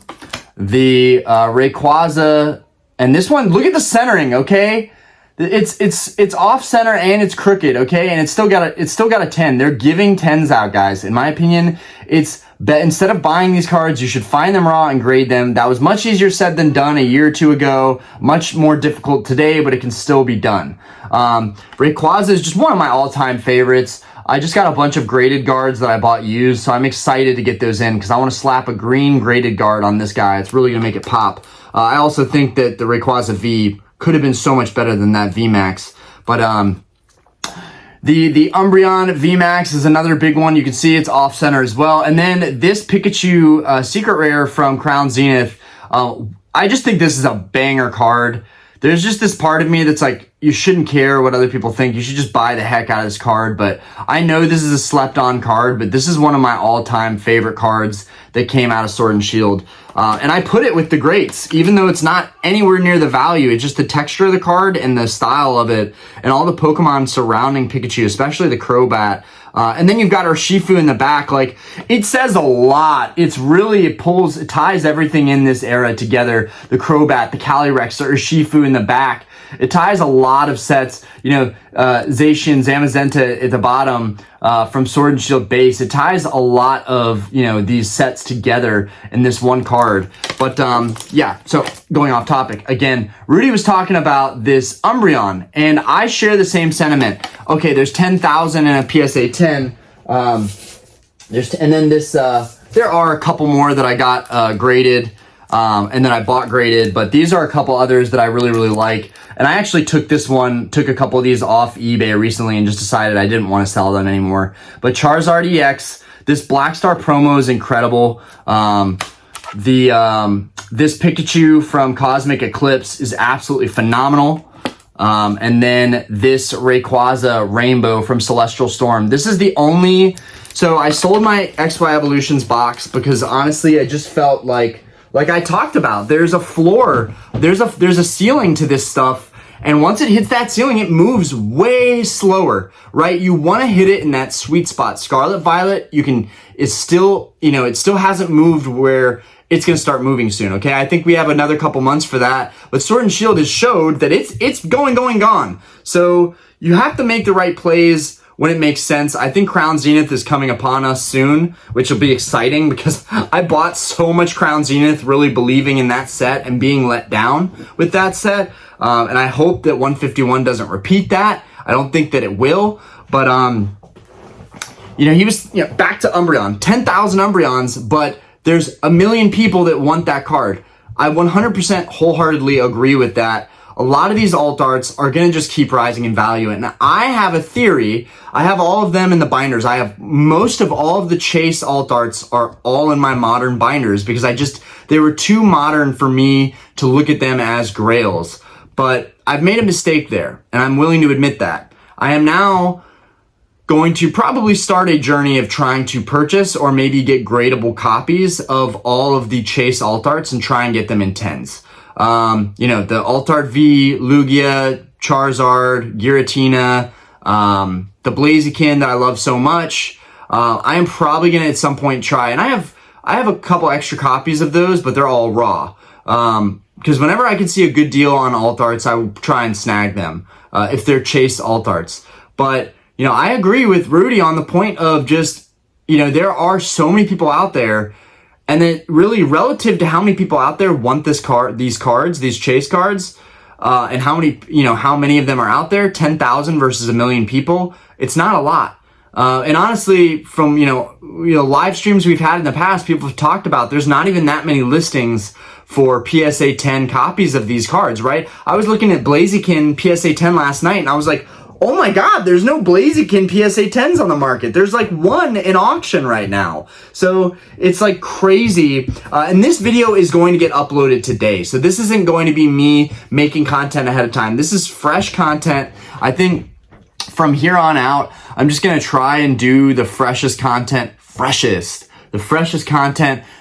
A: The Rayquaza. And this one, look at the centering, okay? It's off center and it's crooked, okay? And it's still got a 10. They're giving 10s out, guys. In my opinion, instead of buying these cards, you should find them raw and grade them. That was much easier said than done a year or two ago. Much more difficult today, but it can still be done. Rayquaza is just one of my all-time favorites. I just got a bunch of graded guards that I bought used, so I'm excited to get those in, because I want to slap a green graded guard on this guy. It's really going to make it pop. I also think that the Rayquaza V could have been so much better than that VMAX. But the Umbreon VMAX is another big one. You can see it's off center as well. And then this Pikachu Secret Rare from Crown Zenith. I just think this is a banger card. There's just this part of me that's like, you shouldn't care what other people think. You should just buy the heck out of this card. But I know this is a slept on card, but this is one of my all-time favorite cards that came out of Sword and Shield. And I put it with the greats, even though it's not anywhere near the value. It's just the texture of the card and the style of it, and all the Pokemon surrounding Pikachu, especially the Crobat. And then you've got Urshifu in the back. Like, it says a lot. It ties everything in this era together. The Crobat, the Calyrex, the Urshifu in the back. It ties a lot of sets, you know, Zacian, Zamazenta at the bottom from Sword and Shield base. It ties a lot of, you know, these sets together in this one card. But yeah, so going off topic, again, Rudy was talking about this Umbreon, and I share the same sentiment. Okay, there's 10,000 in a PSA 10. And then this, there are a couple more that I got graded. And then I bought graded, but these are a couple others that I really, really like. And I actually took a couple of these off eBay recently and just decided I didn't want to sell them anymore. But Charizard EX, this Black Star promo is incredible. This Pikachu from Cosmic Eclipse is absolutely phenomenal. And then this Rayquaza Rainbow from Celestial Storm. This is the only, so I sold my XY Evolutions box because honestly, I just felt like I talked about, there's a floor, there's a ceiling to this stuff, and once it hits that ceiling, it moves way slower, right? You want to hit it in that sweet spot. Scarlet Violet, it still hasn't moved where it's going to start moving soon, okay? I think we have another couple months for that, but Sword and Shield has showed that it's gone. So you have to make the right plays when it makes sense. I think Crown Zenith is coming upon us soon, which will be exciting because I bought so much Crown Zenith really believing in that set and being let down with that set. And I hope that 151 doesn't repeat that. I don't think that it will, but he was, back to Umbreon, 10,000 Umbreons, but there's a million people that want that card. I 100% wholeheartedly agree with that. A lot of these alt arts are going to just keep rising in value. And I have a theory. I have all of them in the binders. I have most of all of the Chase alt arts are all in my modern binders because they were too modern for me to look at them as grails. But I've made a mistake there, and I'm willing to admit that. I am now going to probably start a journey of trying to purchase or maybe get gradable copies of all of the Chase alt arts and try and get them in 10s. The Altart V, Lugia, Charizard, Giratina, the Blaziken that I love so much. I am probably going to at some point try, and I have a couple extra copies of those, but they're all raw. Because whenever I can see a good deal on alt arts, I will try and snag them, if they're Chase alt arts. But, I agree with Rudy on the point of just, there are so many people out there. And then really relative to how many people out there want these Chase cards, and how many of them are out there, 10,000 versus a million people, it's not a lot. And honestly, from, live streams we've had in the past, people have talked about, there's not even that many listings for PSA 10 copies of these cards, right? I was looking at Blaziken PSA 10 last night and I was like, oh my God, there's no Blaziken PSA 10s on the market. There's like one in auction right now. So it's like crazy. And this video is going to get uploaded today. So this isn't going to be me making content ahead of time. This is fresh content. I think from here on out, I'm just going to try and do the freshest content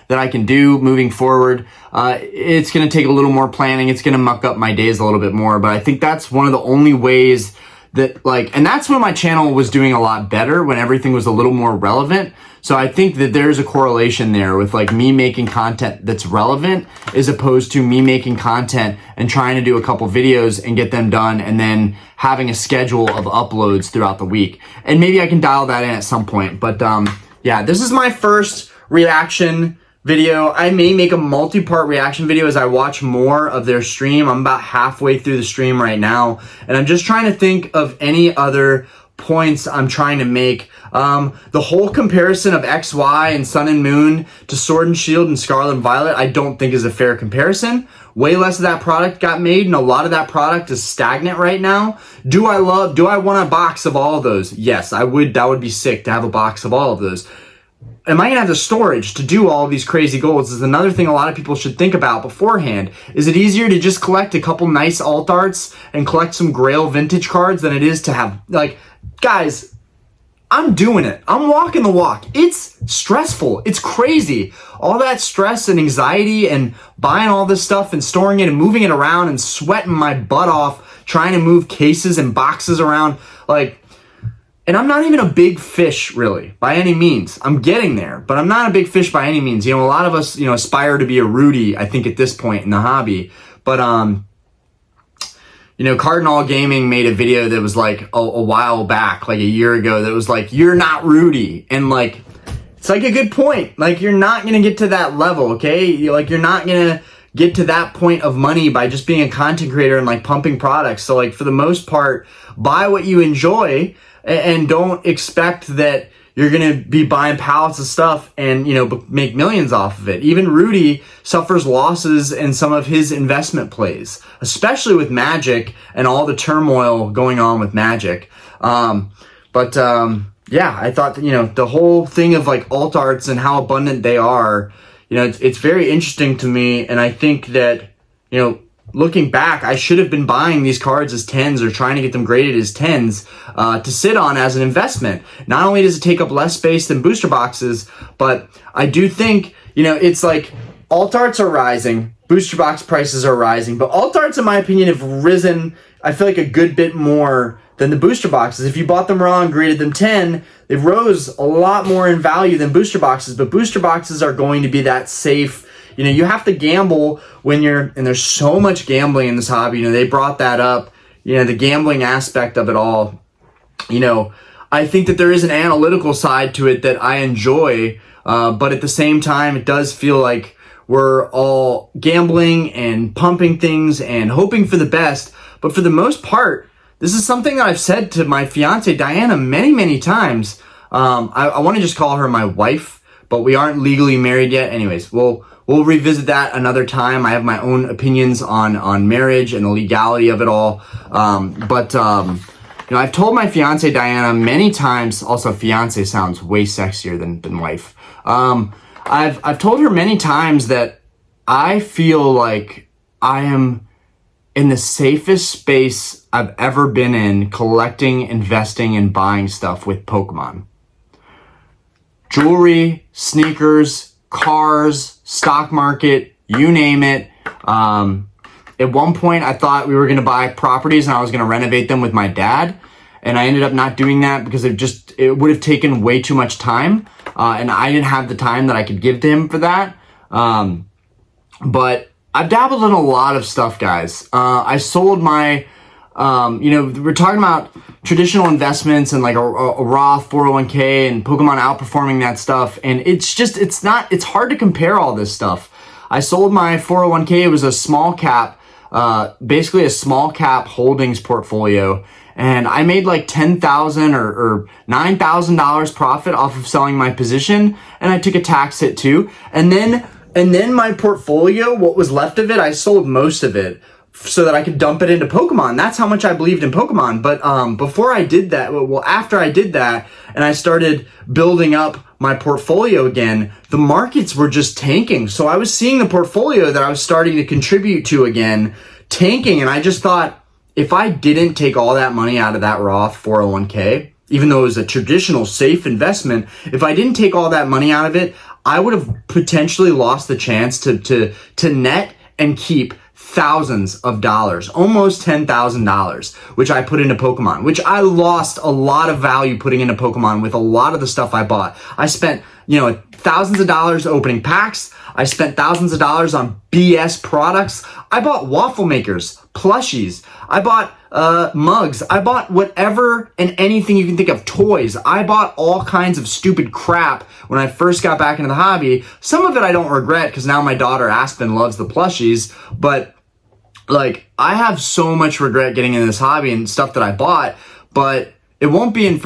A: that I can do moving forward. It's going to take a little more planning. It's going to muck up my days a little bit more, but I think that's one of the only ways that and that's when my channel was doing a lot better, when everything was a little more relevant. So I think that there's a correlation there with me making content that's relevant as opposed to me making content and trying to do a couple videos and get them done and then having a schedule of uploads throughout the week. And maybe I can dial that in at some point. But yeah, this is my first reaction video. I may make a multi-part reaction video as I watch more of their stream. I'm about halfway through the stream right now, and I'm just trying to think of any other points I'm trying to make. The whole comparison of XY and Sun and Moon to Sword and Shield and Scarlet and Violet, I don't think is a fair comparison. Way less of that product got made, and a lot of that product is stagnant right now. Do I want a box of all of those? Yes, I would. That would be sick to have a box of all of those. Am I going to have the storage to do all of these crazy golds? Is another thing a lot of people should think about beforehand. Is it easier to just collect a couple nice alt arts and collect some Grail vintage cards than it is to have, guys, I'm doing it. I'm walking the walk. It's stressful. It's crazy. All that stress and anxiety and buying all this stuff and storing it and moving it around and sweating my butt off trying to move cases and boxes around, and I'm not even a big fish, really, by any means. I'm getting there, but I'm not a big fish by any means. A lot of us, aspire to be a Rudy, I think, at this point in the hobby. But, Cardinal Gaming made a video that was a while back, a year ago, that was you're not Rudy. And it's a good point. You're not going to get to that level, okay? You're not going to get to that point of money by just being a content creator and pumping products. So for the most part, buy what you enjoy and don't expect that you're going to be buying pallets of stuff and, make millions off of it. Even Rudy suffers losses in some of his investment plays, especially with Magic and all the turmoil going on with Magic. Yeah, I thought that, the whole thing of alt arts and how abundant they are, it's very interesting to me. And I think that, looking back, I should have been buying these cards as 10s or trying to get them graded as 10s to sit on as an investment. Not only does it take up less space than booster boxes, but I do think, it's alt arts are rising, booster box prices are rising, but alt arts, in my opinion, have risen, I feel a good bit more than the booster boxes. If you bought them raw and graded them 10, they've rose a lot more in value than booster boxes, but booster boxes are going to be that safe. You have to gamble when and there's so much gambling in this hobby. They brought that up, the gambling aspect of it all. I think that there is an analytical side to it that I enjoy, but at the same time, it does feel like we're all gambling and pumping things and hoping for the best. But for the most part, this is something that I've said to my fiance, Diana, many, many times. I want to just call her my wife, but we aren't legally married yet. Anyways, we'll revisit that another time. I have my own opinions on marriage and the legality of it all. You know, I've told my fiance Diana many times. Also, fiance sounds way sexier than wife. I've told her many times that I feel like I am in the safest space I've ever been in collecting, investing, and buying stuff with Pokemon. Jewelry, sneakers, cars, stock market, you name it. At one point, I thought we were going to buy properties and I was going to renovate them with my dad. And I ended up not doing that because it would have taken way too much time. And I didn't have the time that I could give to him for that. But I've dabbled in a lot of stuff, guys. I sold my, you know, we're talking about traditional investments and like a Roth 401k and Pokemon outperforming that stuff. And it's hard to compare all this stuff. I sold my 401k. It was a small cap, basically a small cap holdings portfolio. And I made like $10,000 or $9,000 profit off of selling my position. And I took a tax hit too. And then my portfolio, what was left of it, I sold most of it so that I could dump it into Pokemon. That's how much I believed in Pokemon. But before I did that, well, after I did that and I started building up my portfolio again, the markets were just tanking. So I was seeing the portfolio that I was starting to contribute to again tanking. And I just thought, if I didn't take all that money out of that Roth 401k, even though it was a traditional safe investment, if I didn't take all that money out of it, I would have potentially lost the chance to net and keep thousands of dollars, almost $10,000, which I put into Pokemon, which I lost a lot of value putting into Pokemon with a lot of the stuff I bought. I spent, you know, thousands of dollars opening packs. I spent thousands of dollars on BS products. I bought waffle makers, plushies. I bought mugs. I bought whatever and anything you can think of, toys. I bought all kinds of stupid crap when I first got back into the hobby. Some of it I don't regret because now my daughter Aspen loves the plushies, but like I have so much regret getting into this hobby and stuff that I bought, but it won't be in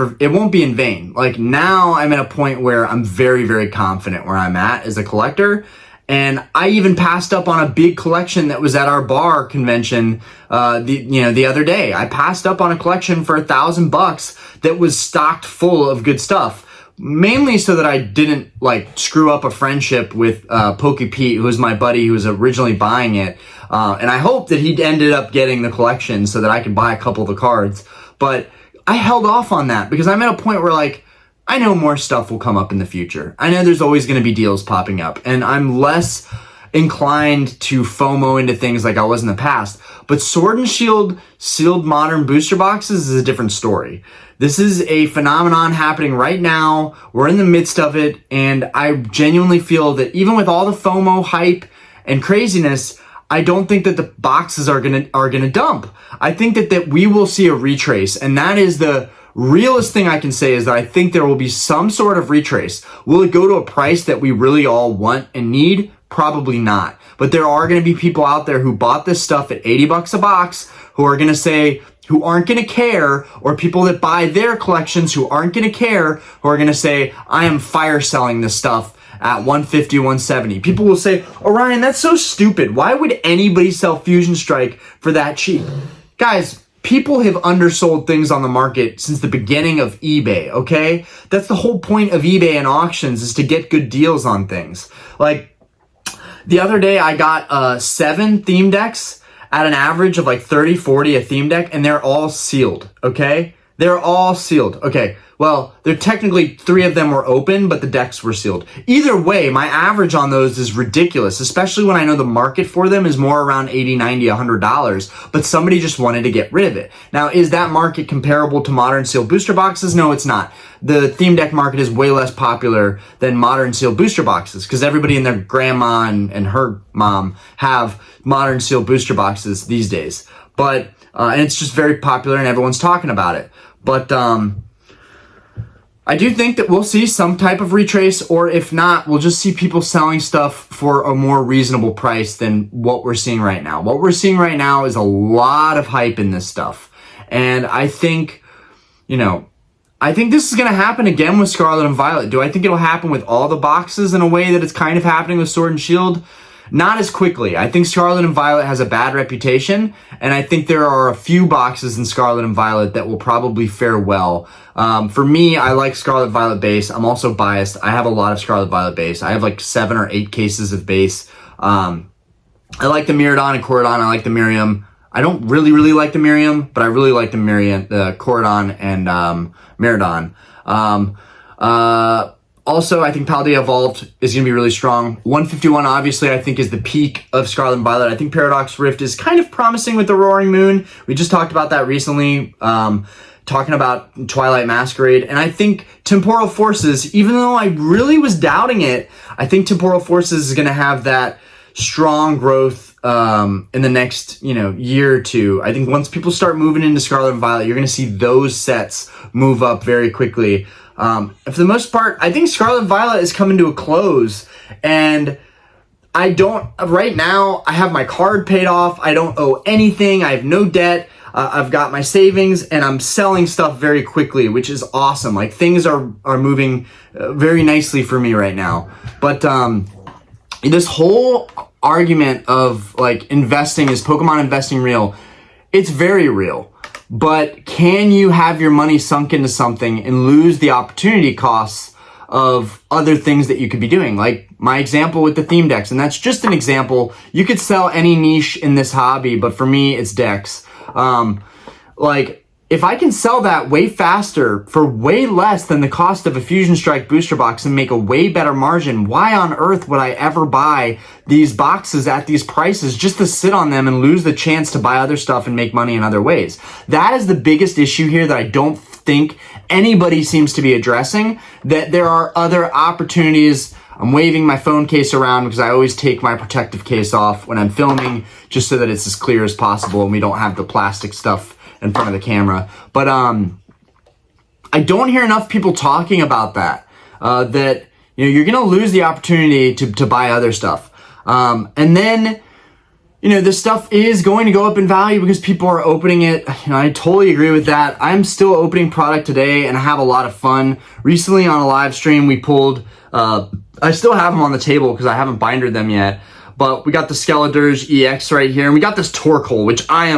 A: vain. Like now I'm at a point where I'm very, very confident where I'm at as a collector. And I even passed up on a big collection that was at our bar convention, the other day. I passed up on a collection for $1,000 that was stocked full of good stuff. Mainly so that I didn't like screw up a friendship with Pokey Pete, who was my buddy who was originally buying it. And I hope that he ended up getting the collection so that I could buy a couple of the cards. But I held off on that because I'm at a point where like, I know more stuff will come up in the future. I know there's always going to be deals popping up, and I'm less inclined to FOMO into things like I was in the past. But Sword and Shield sealed modern booster boxes is a different story. This is a phenomenon happening right now. We're in the midst of it, and I genuinely feel that even with all the FOMO hype and craziness, I don't think that the boxes are gonna dump. I think that we will see a retrace, and that is the realest thing I can say is that I think there will be some sort of retrace. Will it go to a price that we really all want and need? Probably not. But there are going to be people out there who bought this stuff at $80 a box who are going to say, who aren't going to care, or people that buy their collections who aren't going to care, who are going to say, I am fire selling this stuff at $150, $170. People will say, Orion, that's so stupid. Why would anybody sell Fusion Strike for that cheap? Guys, people have undersold things on the market since the beginning of eBay, okay? That's the whole point of eBay and auctions, is to get good deals on things. Like, the other day I got 7 theme decks at an average of like 30, 40 a theme deck, and they're all sealed, okay? They're all sealed. Okay, well, they're technically 3 of them were open, but the decks were sealed. Either way, my average on those is ridiculous, especially when I know the market for them is more around $80, $90, $100, but somebody just wanted to get rid of it. Now, is that market comparable to modern sealed booster boxes? No, it's not. The theme deck market is way less popular than modern sealed booster boxes because everybody and their grandma and her mom have modern sealed booster boxes these days. But, and it's just very popular and everyone's talking about it. But I do think that we'll see some type of retrace, or if not, we'll just see people selling stuff for a more reasonable price than what we're seeing right now. What we're seeing right now is a lot of hype in this stuff. And I think, you know, I think this is going to happen again with Scarlet and Violet. Do I think it'll happen with all the boxes in a way that it's kind of happening with Sword and Shield? Not as quickly. I think Scarlet and Violet has a bad reputation, and I think there are a few boxes in Scarlet and Violet that will probably fare well. For me, I like Scarlet Violet base. I'm also biased. I have a lot of Scarlet Violet base. I have like 7 or 8 cases of base. I like the Miraidon and Corridon. I like the Miriam. I don't really like the Miriam, but I really like the Corridon and Miraidon. Also, I think Paldea Evolved is going to be really strong. 151, obviously, I think is the peak of Scarlet and Violet. I think Paradox Rift is kind of promising with the Roaring Moon. We just talked about that recently, talking about Twilight Masquerade. And I think Temporal Forces, even though I really was doubting it, I think Temporal Forces is going to have that strong growth in the next, year or two. I think once people start moving into Scarlet and Violet, you're going to see those sets move up very quickly. For the most part, I think Scarlet and Violet is coming to a close, and right now, I have my card paid off. I don't owe anything. I have no debt. I've got my savings, and I'm selling stuff very quickly, which is awesome. Like, things are moving very nicely for me right now. But this whole argument of, like, investing, is Pokemon investing real? It's very real. But can you have your money sunk into something and lose the opportunity costs of other things that you could be doing? Like my example with the theme decks, and that's just an example. You could sell any niche in this hobby, but for me, it's decks. Like, if I can sell that way faster for way less than the cost of a Fusion Strike booster box and make a way better margin, why on earth would I ever buy these boxes at these prices just to sit on them and lose the chance to buy other stuff and make money in other ways? That is the biggest issue here that I don't think anybody seems to be addressing, that there are other opportunities. I'm waving my phone case around because I always take my protective case off when I'm filming, just so that it's as clear as possible and we don't have the plastic stuff in front of the camera. But I don't hear enough people talking about that, that you're gonna lose the opportunity to buy other stuff. And then this stuff is going to go up in value because people are opening it. I totally agree with that. I'm still opening product today and I have a lot of fun. Recently on a live stream we pulled, I still have them on the table because I haven't bindered them yet, but we got the Skeletor's EX right here, and we got this Torkoal, which I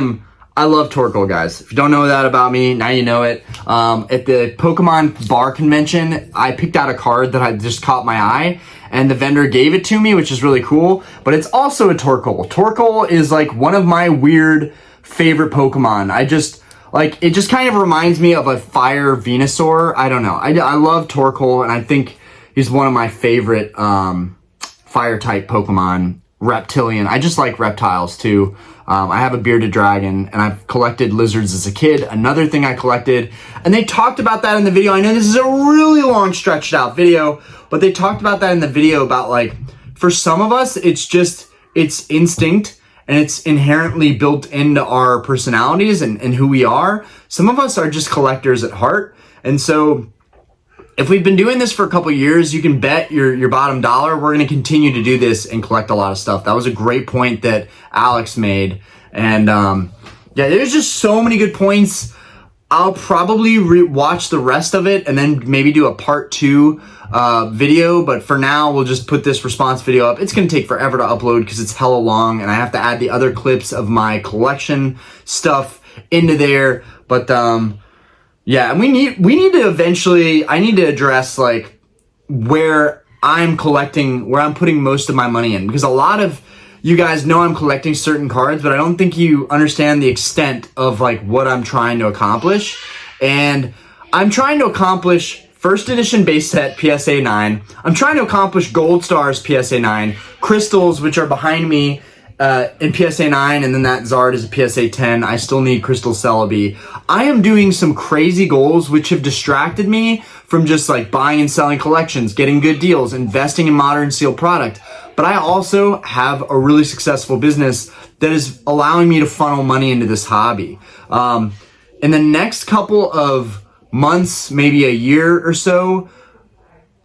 A: love Torkoal, guys. If you don't know that about me, now you know it. At the Pokemon Bar Convention, I picked out a card that I just caught my eye, and the vendor gave it to me, which is really cool. But it's also a Torkoal. Torkoal is like one of my weird favorite Pokemon. It just kind of reminds me of a fire Venusaur. I don't know. I love Torkoal, and I think he's one of my favorite fire type Pokemon. Reptilian. I just like reptiles too. I have a bearded dragon, and I've collected lizards as a kid. Another thing I collected, and they talked about that in the video. I know this is a really long stretched out video, but they talked about that in the video about, like, for some of us, it's instinct, and it's inherently built into our personalities and who we are. Some of us are just collectors at heart, and so if we've been doing this for a couple years, you can bet your bottom dollar we're going to continue to do this and collect a lot of stuff. That was a great point that Alex made. And there's just so many good points. I'll probably watch the rest of it and then maybe do a part 2 video. But for now, we'll just put this response video up. It's going to take forever to upload because it's hella long, and I have to add the other clips of my collection stuff into there. But yeah, and we need to eventually, I need to address, like, where I'm putting most of my money in, because a lot of you guys know I'm collecting certain cards, but I don't think you understand the extent of, like, what I'm trying to accomplish. And I'm trying to accomplish first edition base set PSA 9. I'm trying to accomplish Gold Stars PSA 9, Crystals, which are behind me, in PSA 9, and then that Zard is a PSA 10. I still need Crystal Celebi. I am doing some crazy goals which have distracted me from just, like, buying and selling collections, getting good deals, investing in modern sealed product. But I also have a really successful business that is allowing me to funnel money into this hobby. In the next couple of months, maybe a year or so,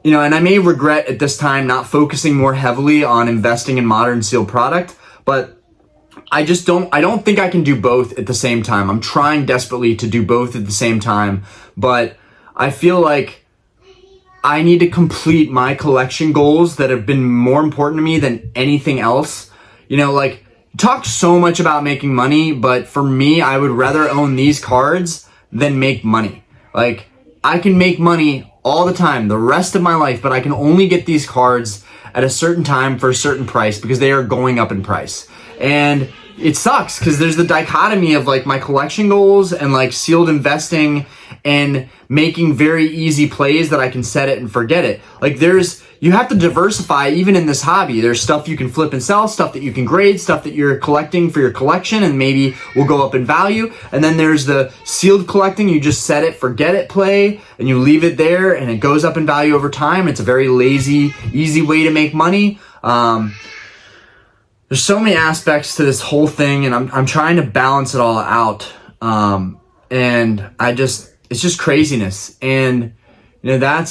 A: and I may regret at this time not focusing more heavily on investing in modern sealed product, but I don't think I can do both at the same time. I'm trying desperately to do both at the same time, but I feel like I need to complete my collection goals that have been more important to me than anything else. You know, like, talked so much about making money, but for me, I would rather own these cards than make money. Like, I can make money all the time, the rest of my life, but I can only get these cards at a certain time for a certain price because they are going up in price. And it sucks because there's the dichotomy of like my collection goals and like sealed investing and making very easy plays that I can set it and forget it. Like, you have to diversify even in this hobby. There's stuff you can flip and sell, stuff that you can grade, stuff that you're collecting for your collection and maybe will go up in value. And then there's the sealed collecting. You just set it, forget it play, and you leave it there and it goes up in value over time. It's a very lazy, easy way to make money. There's so many aspects to this whole thing, and I'm trying to balance it all out. And it's just craziness. And, you know,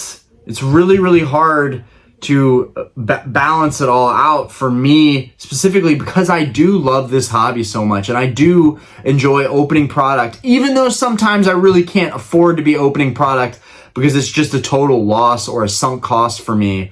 A: it's really, really hard to balance it all out for me, specifically because I do love this hobby so much and I do enjoy opening product, even though sometimes I really can't afford to be opening product because it's just a total loss or a sunk cost for me.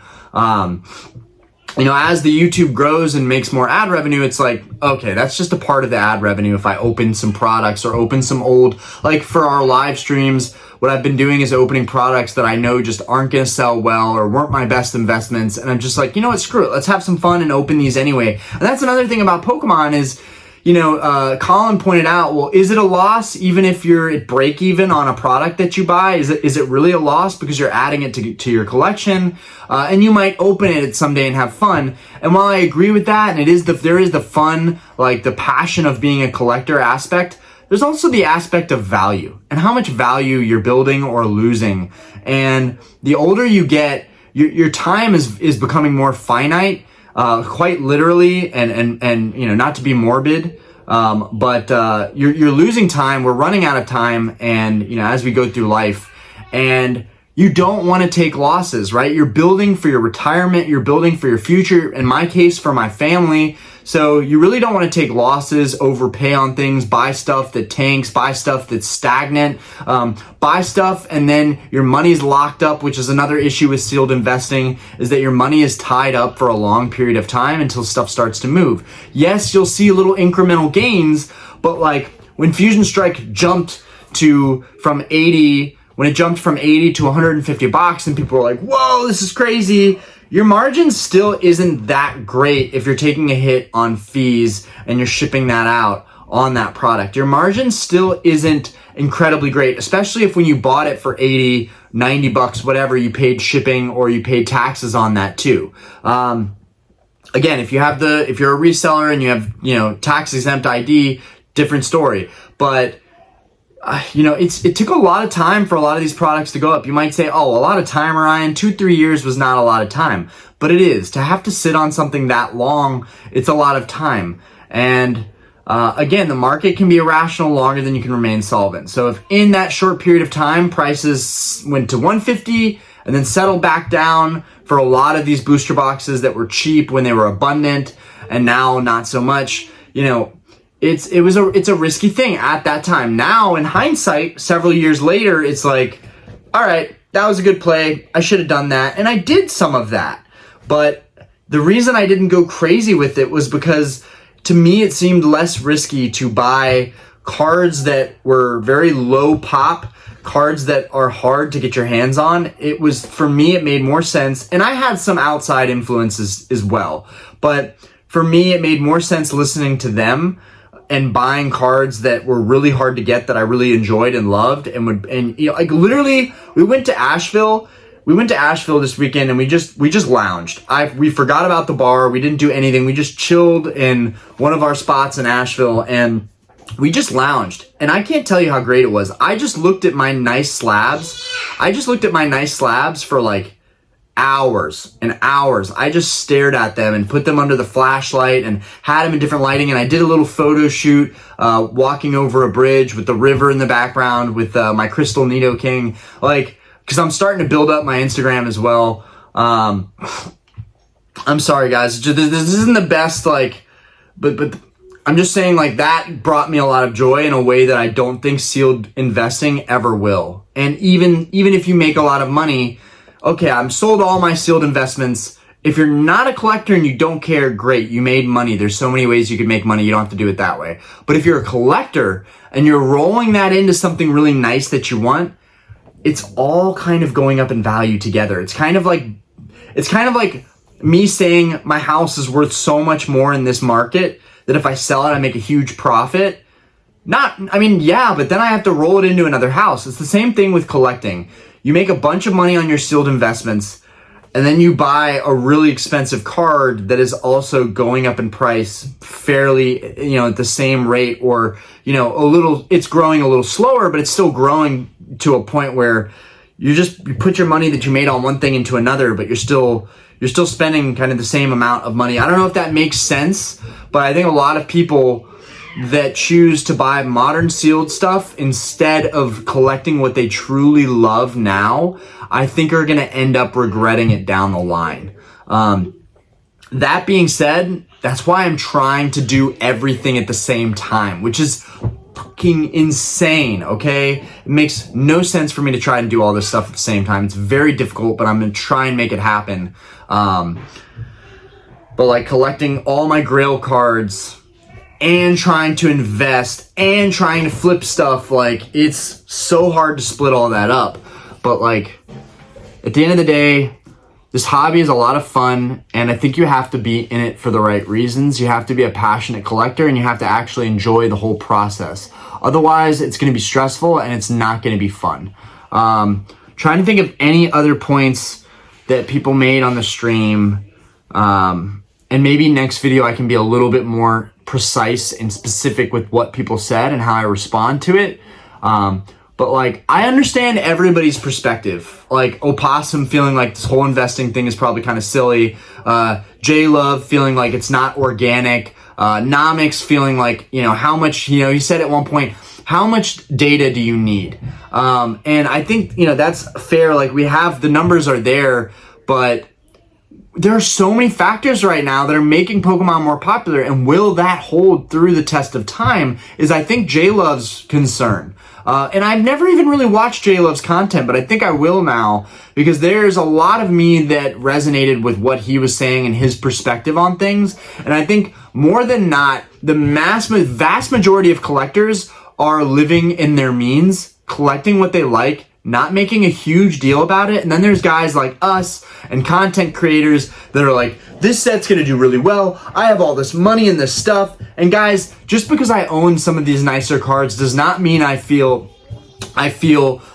A: You know, as the YouTube grows and makes more ad revenue, it's like, okay, that's just a part of the ad revenue. If I open some products or open some old, like for our live streams, what I've been doing is opening products that I know just aren't going to sell well or weren't my best investments. And I'm just like, you know what, screw it. Let's have some fun and open these anyway. And that's another thing about Pokemon is, you know, Colin pointed out, well, is it a loss even if you're at break even on a product that you buy? Is it really a loss because you're adding it to your collection? And you might open it someday and have fun. And while I agree with that, and there is the fun, like the passion of being a collector aspect, there's also the aspect of value and how much value you're building or losing. And the older you get, your time is becoming more finite. Quite literally, and you know, not to be morbid, but you're losing time. We're running out of time, and you know, as we go through life, and you don't want to take losses, right? You're building for your retirement, you're building for your future. In my case, for my family. So you really don't want to take losses, overpay on things, buy stuff that tanks, buy stuff that's stagnant, buy stuff and then your money's locked up, which is another issue with sealed investing, is that your money is tied up for a long period of time until stuff starts to move. Yes, you'll see little incremental gains, but like when Fusion Strike jumped from 80 to 150 bucks and people were like, whoa, this is crazy. Your margin still isn't that great if you're taking a hit on fees and you're shipping that out on that product. Your margin still isn't incredibly great, especially if when you bought it for 80, 90 bucks, whatever, you paid shipping or you paid taxes on that too. Again, if you're a reseller and you have, you know, tax exempt ID, different story. But you know, it took a lot of time for a lot of these products to go up. You might say, oh, a lot of time, Ryan, 2-3 years was not a lot of time, but it is. To have to sit on something that long, it's a lot of time. And again, the market can be irrational longer than you can remain solvent. So if in that short period of time, prices went to 150 and then settled back down for a lot of these booster boxes that were cheap when they were abundant and now not so much, you know, it's a risky thing at that time. Now, in hindsight, several years later, it's like, all right, that was a good play. I should have done that. And I did some of that. But the reason I didn't go crazy with it was because to me, it seemed less risky to buy cards that were very low pop, cards that are hard to get your hands on. For me, it made more sense. And I had some outside influences as well. But for me, it made more sense listening to them and buying cards that were really hard to get that I really enjoyed and loved and you know, like literally we went to Asheville this weekend and we just lounged. We forgot about the bar. We didn't do anything. We just chilled in one of our spots in Asheville and we just lounged. And I can't tell you how great it was. I just looked at my nice slabs. For like hours and hours. I just stared at them and put them under the flashlight and had them in different lighting. And I did a little photo shoot, walking over a bridge with the river in the background with my Crystal Nido King. Like, cause I'm starting to build up my Instagram as well. I'm sorry guys, this isn't the best, like, but I'm just saying, like, that brought me a lot of joy in a way that I don't think sealed investing ever will. And even if you make a lot of money, okay, I'm sold all my sealed investments. If you're not a collector and you don't care, great, you made money. There's so many ways you could make money. You don't have to do it that way. But if you're a collector and you're rolling that into something really nice that you want, it's all kind of going up in value together. It's kind of like me saying my house is worth so much more in this market that if I sell it, I make a huge profit. Yeah, but then I have to roll it into another house. It's the same thing with collecting. You make a bunch of money on your sealed investments, and then you buy a really expensive card that is also going up in price fairly, at the same rate, or, it's growing a little slower, but it's still growing to a point where you put your money that you made on one thing into another, but you're still spending kind of the same amount of money. I don't know if that makes sense, but I think a lot of people that choose to buy modern sealed stuff instead of collecting what they truly love now, I think are going to end up regretting it down the line. That being said, that's why I'm trying to do everything at the same time, which is fucking insane, okay? It makes no sense for me to try and do all this stuff at the same time. It's very difficult, but I'm going to try and make it happen. But like collecting all my Grail cards and trying to invest and trying to flip stuff, like, it's so hard to split all that up. But like, at the end of the day, this hobby is a lot of fun, and I think you have to be in it for the right reasons. You have to be a passionate collector, and you have to actually enjoy the whole process. Otherwise, it's going to be stressful, and it's not going to be fun. Trying to think of any other points that people made on the stream, and maybe next video I can be a little bit more precise and specific with what people said and how I respond to it. But like, I understand everybody's perspective. Like Opossum feeling like this whole investing thing is probably kind of silly. JLUV feeling like it's not organic. Nomics feeling like, how much, he said at one point, how much data do you need? And I think, that's fair. Like, we have, the numbers are there, but there are so many factors right now that are making Pokemon more popular, and will that hold through the test of time is, I think, JLUV's concern. And I've never even really watched JLUV's content, but I think I will now, because there's a lot of me that resonated with what he was saying and his perspective on things. And I think more than not, the vast majority of collectors are living in their means, collecting what they like, not making a huge deal about it. And then there's guys like us and content creators that are like, this set's gonna do really well. I have all this money in this stuff. And guys, just because I own some of these nicer cards does not mean I feel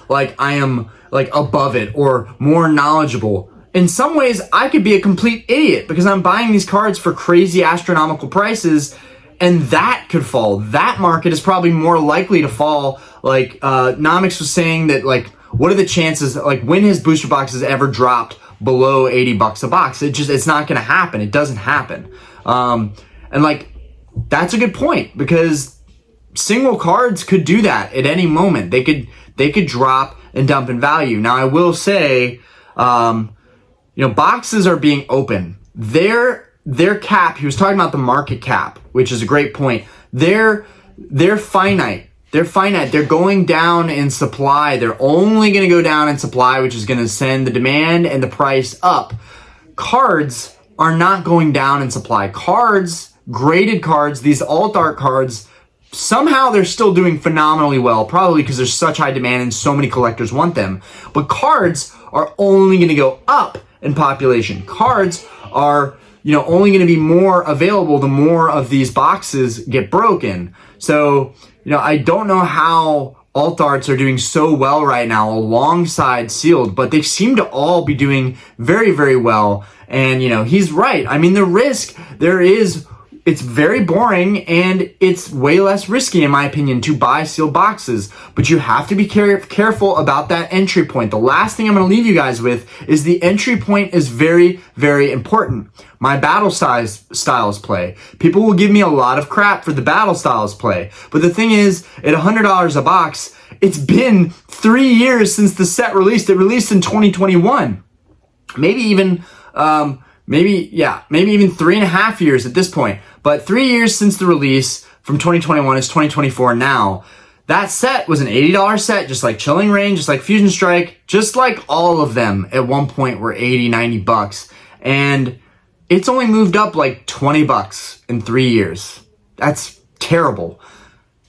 A: like I am like above it or more knowledgeable. In some ways, I could be a complete idiot because I'm buying these cards for crazy astronomical prices, and that could fall. That market is probably more likely to fall. Like Nomics was saying that, like, what are the chances, like, when his booster boxes ever dropped below $80 a box? It's not going to happen. It doesn't happen. And like, that's a good point, because single cards could do that at any moment. They could drop and dump in value. Now, I will say, boxes are being open. Their cap, he was talking about the market cap, which is a great point. They're finite. They're finite. They're going down in supply. They're only going to go down in supply, which is going to send the demand and the price up. Cards are not going down in supply. Cards, graded cards, these alt art cards, somehow they're still doing phenomenally well, probably because there's such high demand and so many collectors want them. But cards are only going to go up in population. Cards are, only going to be more available the more of these boxes get broken. So, I don't know how alt arts are doing so well right now alongside sealed, but they seem to all be doing very, very well. And, he's right. I mean, the risk it's very boring, and it's way less risky, in my opinion, to buy sealed boxes. But you have to be careful about that entry point. The last thing I'm going to leave you guys with is the entry point is very, very important. My battle styles play. People will give me a lot of crap for the battle styles play. But the thing is, at $100 a box, it's been 3 years since the set released. It released in 2021. Maybe even 3.5 years at this point. But 3 years since the release, from 2021, it's 2024 now. That set was an $80 set, just like Chilling Reign, just like Fusion Strike, just like all of them at one point were 80, 90 bucks. And it's only moved up like 20 bucks in 3 years. That's terrible.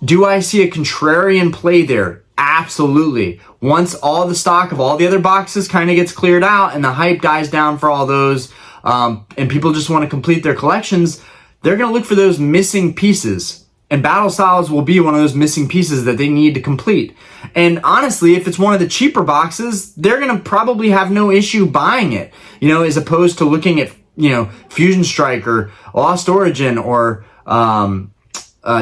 A: Do I see a contrarian play there? Absolutely. Once all the stock of all the other boxes kind of gets cleared out and the hype dies down for all those, and people just want to complete their collections, they're going to look for those missing pieces. And Battle Styles will be one of those missing pieces that they need to complete. And honestly, if it's one of the cheaper boxes, they're going to probably have no issue buying it, as opposed to looking at, Fusion Strike or Lost Origin or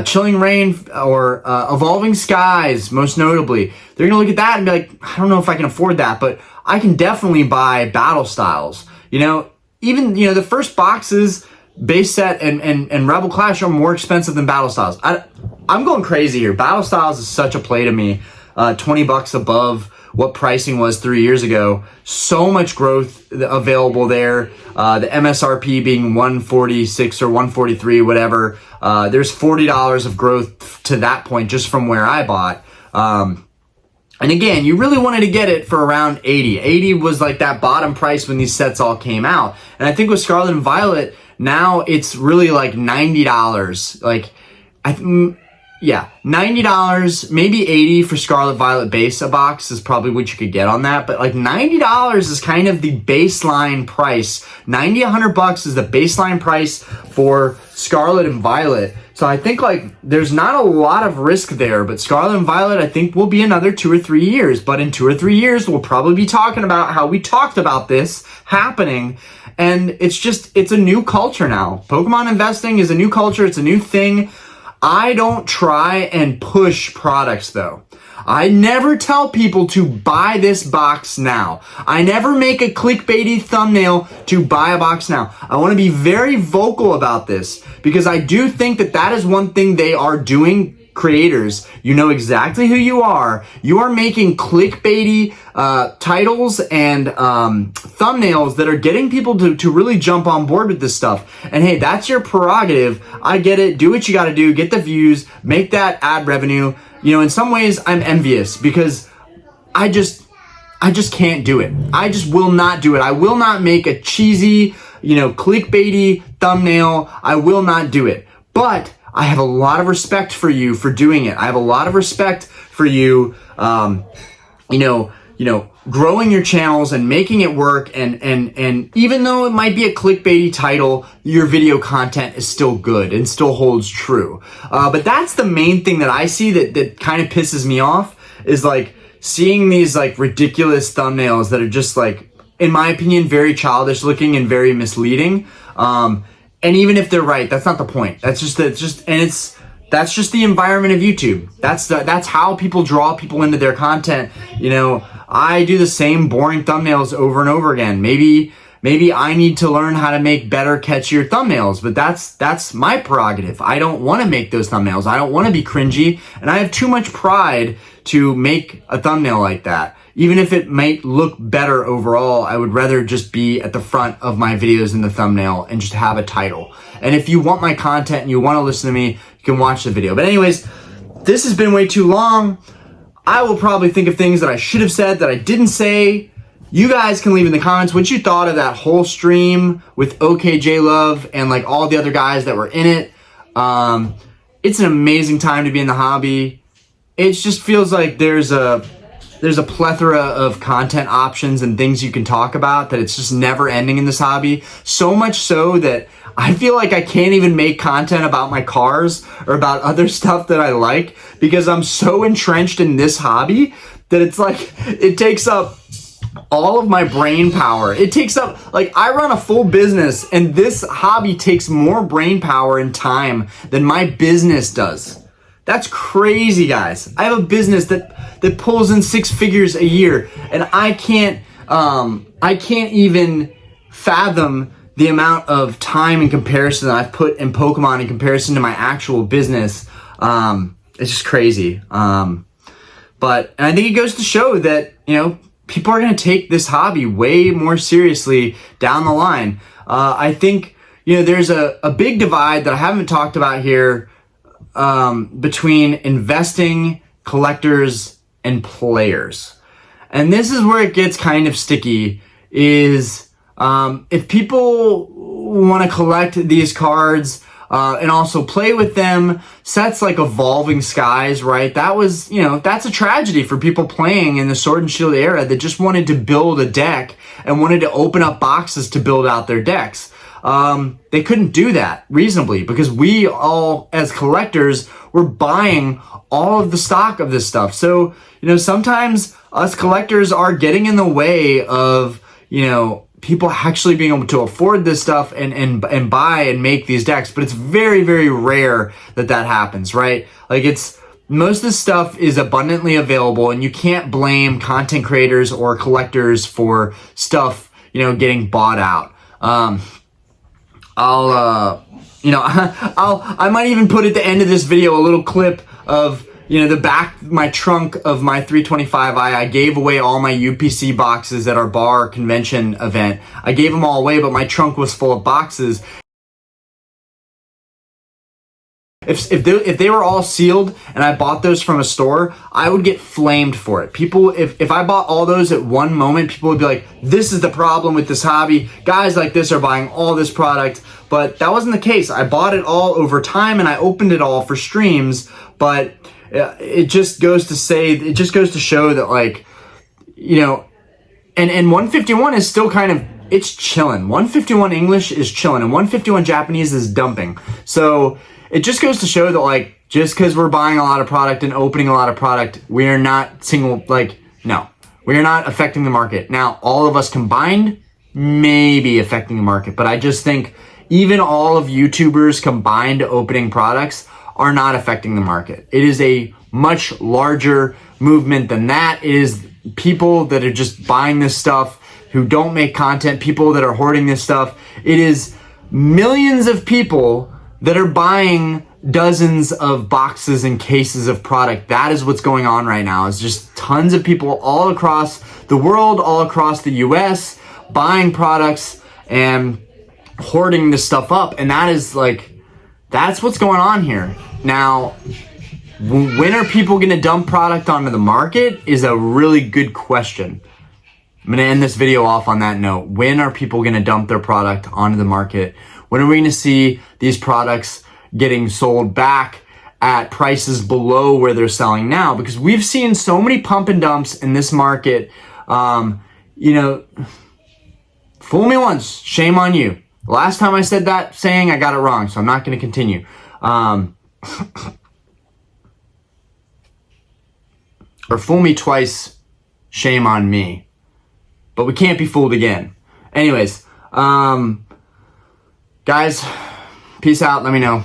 A: Chilling Reign or Evolving Skies, most notably. They're going to look at that and be like, I don't know if I can afford that, but I can definitely buy Battle Styles. Even, the first boxes, Base Set and Rebel Clash are more expensive than Battle Styles. I'm going crazy here. Battle Styles is such a play to me. 20 bucks above what pricing was 3 years ago. So much growth available there. The MSRP being 146 or 143, whatever. There's $40 of growth to that point just from where I bought. And again, you really wanted to get it for around 80. 80 was like that bottom price when these sets all came out. And I think with Scarlet and Violet, now it's really like $90. Like, $90, maybe 80 for Scarlet Violet base a box is probably what you could get on that. But like $90 is kind of the baseline price. 90, 100 bucks is the baseline price for Scarlet and Violet. So I think like there's not a lot of risk there, but Scarlet and Violet I think will be another 2 or 3 years. But in 2 or 3 years, we'll probably be talking about how we talked about this happening. And it's a new culture now. Pokemon investing is a new culture. It's a new thing. I don't try and push products though. I never tell people to buy this box now. I never make a clickbaity thumbnail to buy a box now. I want to be very vocal about this because I do think that is one thing they are doing. Creators, you know exactly who you are. You are making clickbaity titles and thumbnails that are getting people to really jump on board with this stuff. And hey, that's your prerogative. I get it. Do what you got to do. Get the views. Make that ad revenue. In some ways, I'm envious because I just can't do it. I just will not do it. I will not make a cheesy, clickbaity thumbnail. I will not do it. But I have a lot of respect for you for doing it. I have a lot of respect for you, growing your channels and making it work. And even though it might be a clickbaity title, your video content is still good and still holds true. But that's the main thing that I see that kind of pisses me off is like seeing these like ridiculous thumbnails that are just like, in my opinion, very childish looking and very misleading. And even if they're right, that's not the point. That's just the environment of YouTube. That's how people draw people into their content. I do the same boring thumbnails over and over again. Maybe I need to learn how to make better, catchier thumbnails, but that's my prerogative. I don't want to make those thumbnails. I don't want to be cringy, and I have too much pride to make a thumbnail like that. Even if it might look better overall, I would rather just be at the front of my videos in the thumbnail and just have a title. And if you want my content and you want to listen to me, you can watch the video. But anyways, this has been way too long. I will probably think of things that I should have said that I didn't say. You guys can leave in the comments what you thought of that whole stream with okJLUV and like all the other guys that were in it. It's an amazing time to be in the hobby. It just feels like there's a plethora of content options and things you can talk about that it's just never ending in this hobby. So much so that I feel like I can't even make content about my cars or about other stuff that I like because I'm so entrenched in this hobby that it's like, it takes up all of my brain power. It takes up, like, I run a full business and this hobby takes more brain power and time than my business does. That's crazy, guys. I have a business that pulls in 6 figures a year, and I can't even fathom the amount of time in comparison that I've put in Pokemon in comparison to my actual business. It's just crazy. But I think it goes to show that, people are going to take this hobby way more seriously down the line. I think, there's a big divide that I haven't talked about here between investing, collectors, and players. And this is where it gets kind of sticky, is if people want to collect these cards and also play with them, sets like Evolving Skies, right? That was, that's a tragedy for people playing in the Sword and Shield era that just wanted to build a deck and wanted to open up boxes to build out their decks. They couldn't do that reasonably because we all, as collectors, were buying all of the stock of this stuff. So, sometimes us collectors are getting in the way of, people actually being able to afford this stuff and buy and make these decks. But it's very, very rare that happens, right? Like, most of this stuff is abundantly available, and you can't blame content creators or collectors for stuff, getting bought out. I might even put at the end of this video a little clip of, my trunk of my 325i. I gave away all my UPC boxes at our bar convention event. I gave them all away, but my trunk was full of boxes. If they were all sealed and I bought those from a store, I would get flamed for it. People, if I bought all those at one moment, people would be like, this is the problem with this hobby. Guys like this are buying all this product. But that wasn't the case. I bought it all over time and I opened it all for streams. But it just goes to show that, like, and 151 is still kind of, it's chilling. 151 English is chilling and 151 Japanese is dumping. So it just goes to show that, like, just because we're buying a lot of product and opening a lot of product, we are not no, we are not affecting the market. Now, all of us combined may be affecting the market, but I just think even all of YouTubers combined opening products are not affecting the market. It is a much larger movement than that. It is people that are just buying this stuff who don't make content, people that are hoarding this stuff. It is millions of people that are buying dozens of boxes and cases of product. That is what's going on right now. It's just tons of people all across the world, all across the US, buying products and hoarding this stuff up. And that's what's going on here. Now, when are people going to dump product onto the market is a really good question. I'm going to end this video off on that note. When are people going to dump their product onto the market? When are we going to see these products getting sold back at prices below where they're selling now? Because we've seen so many pump and dumps in this market. Fool me once, shame on you. The last time I said that saying, I got it wrong, so I'm not going to continue. Or fool me twice, shame on me. But we can't be fooled again. Anyways, guys, peace out. Let me know.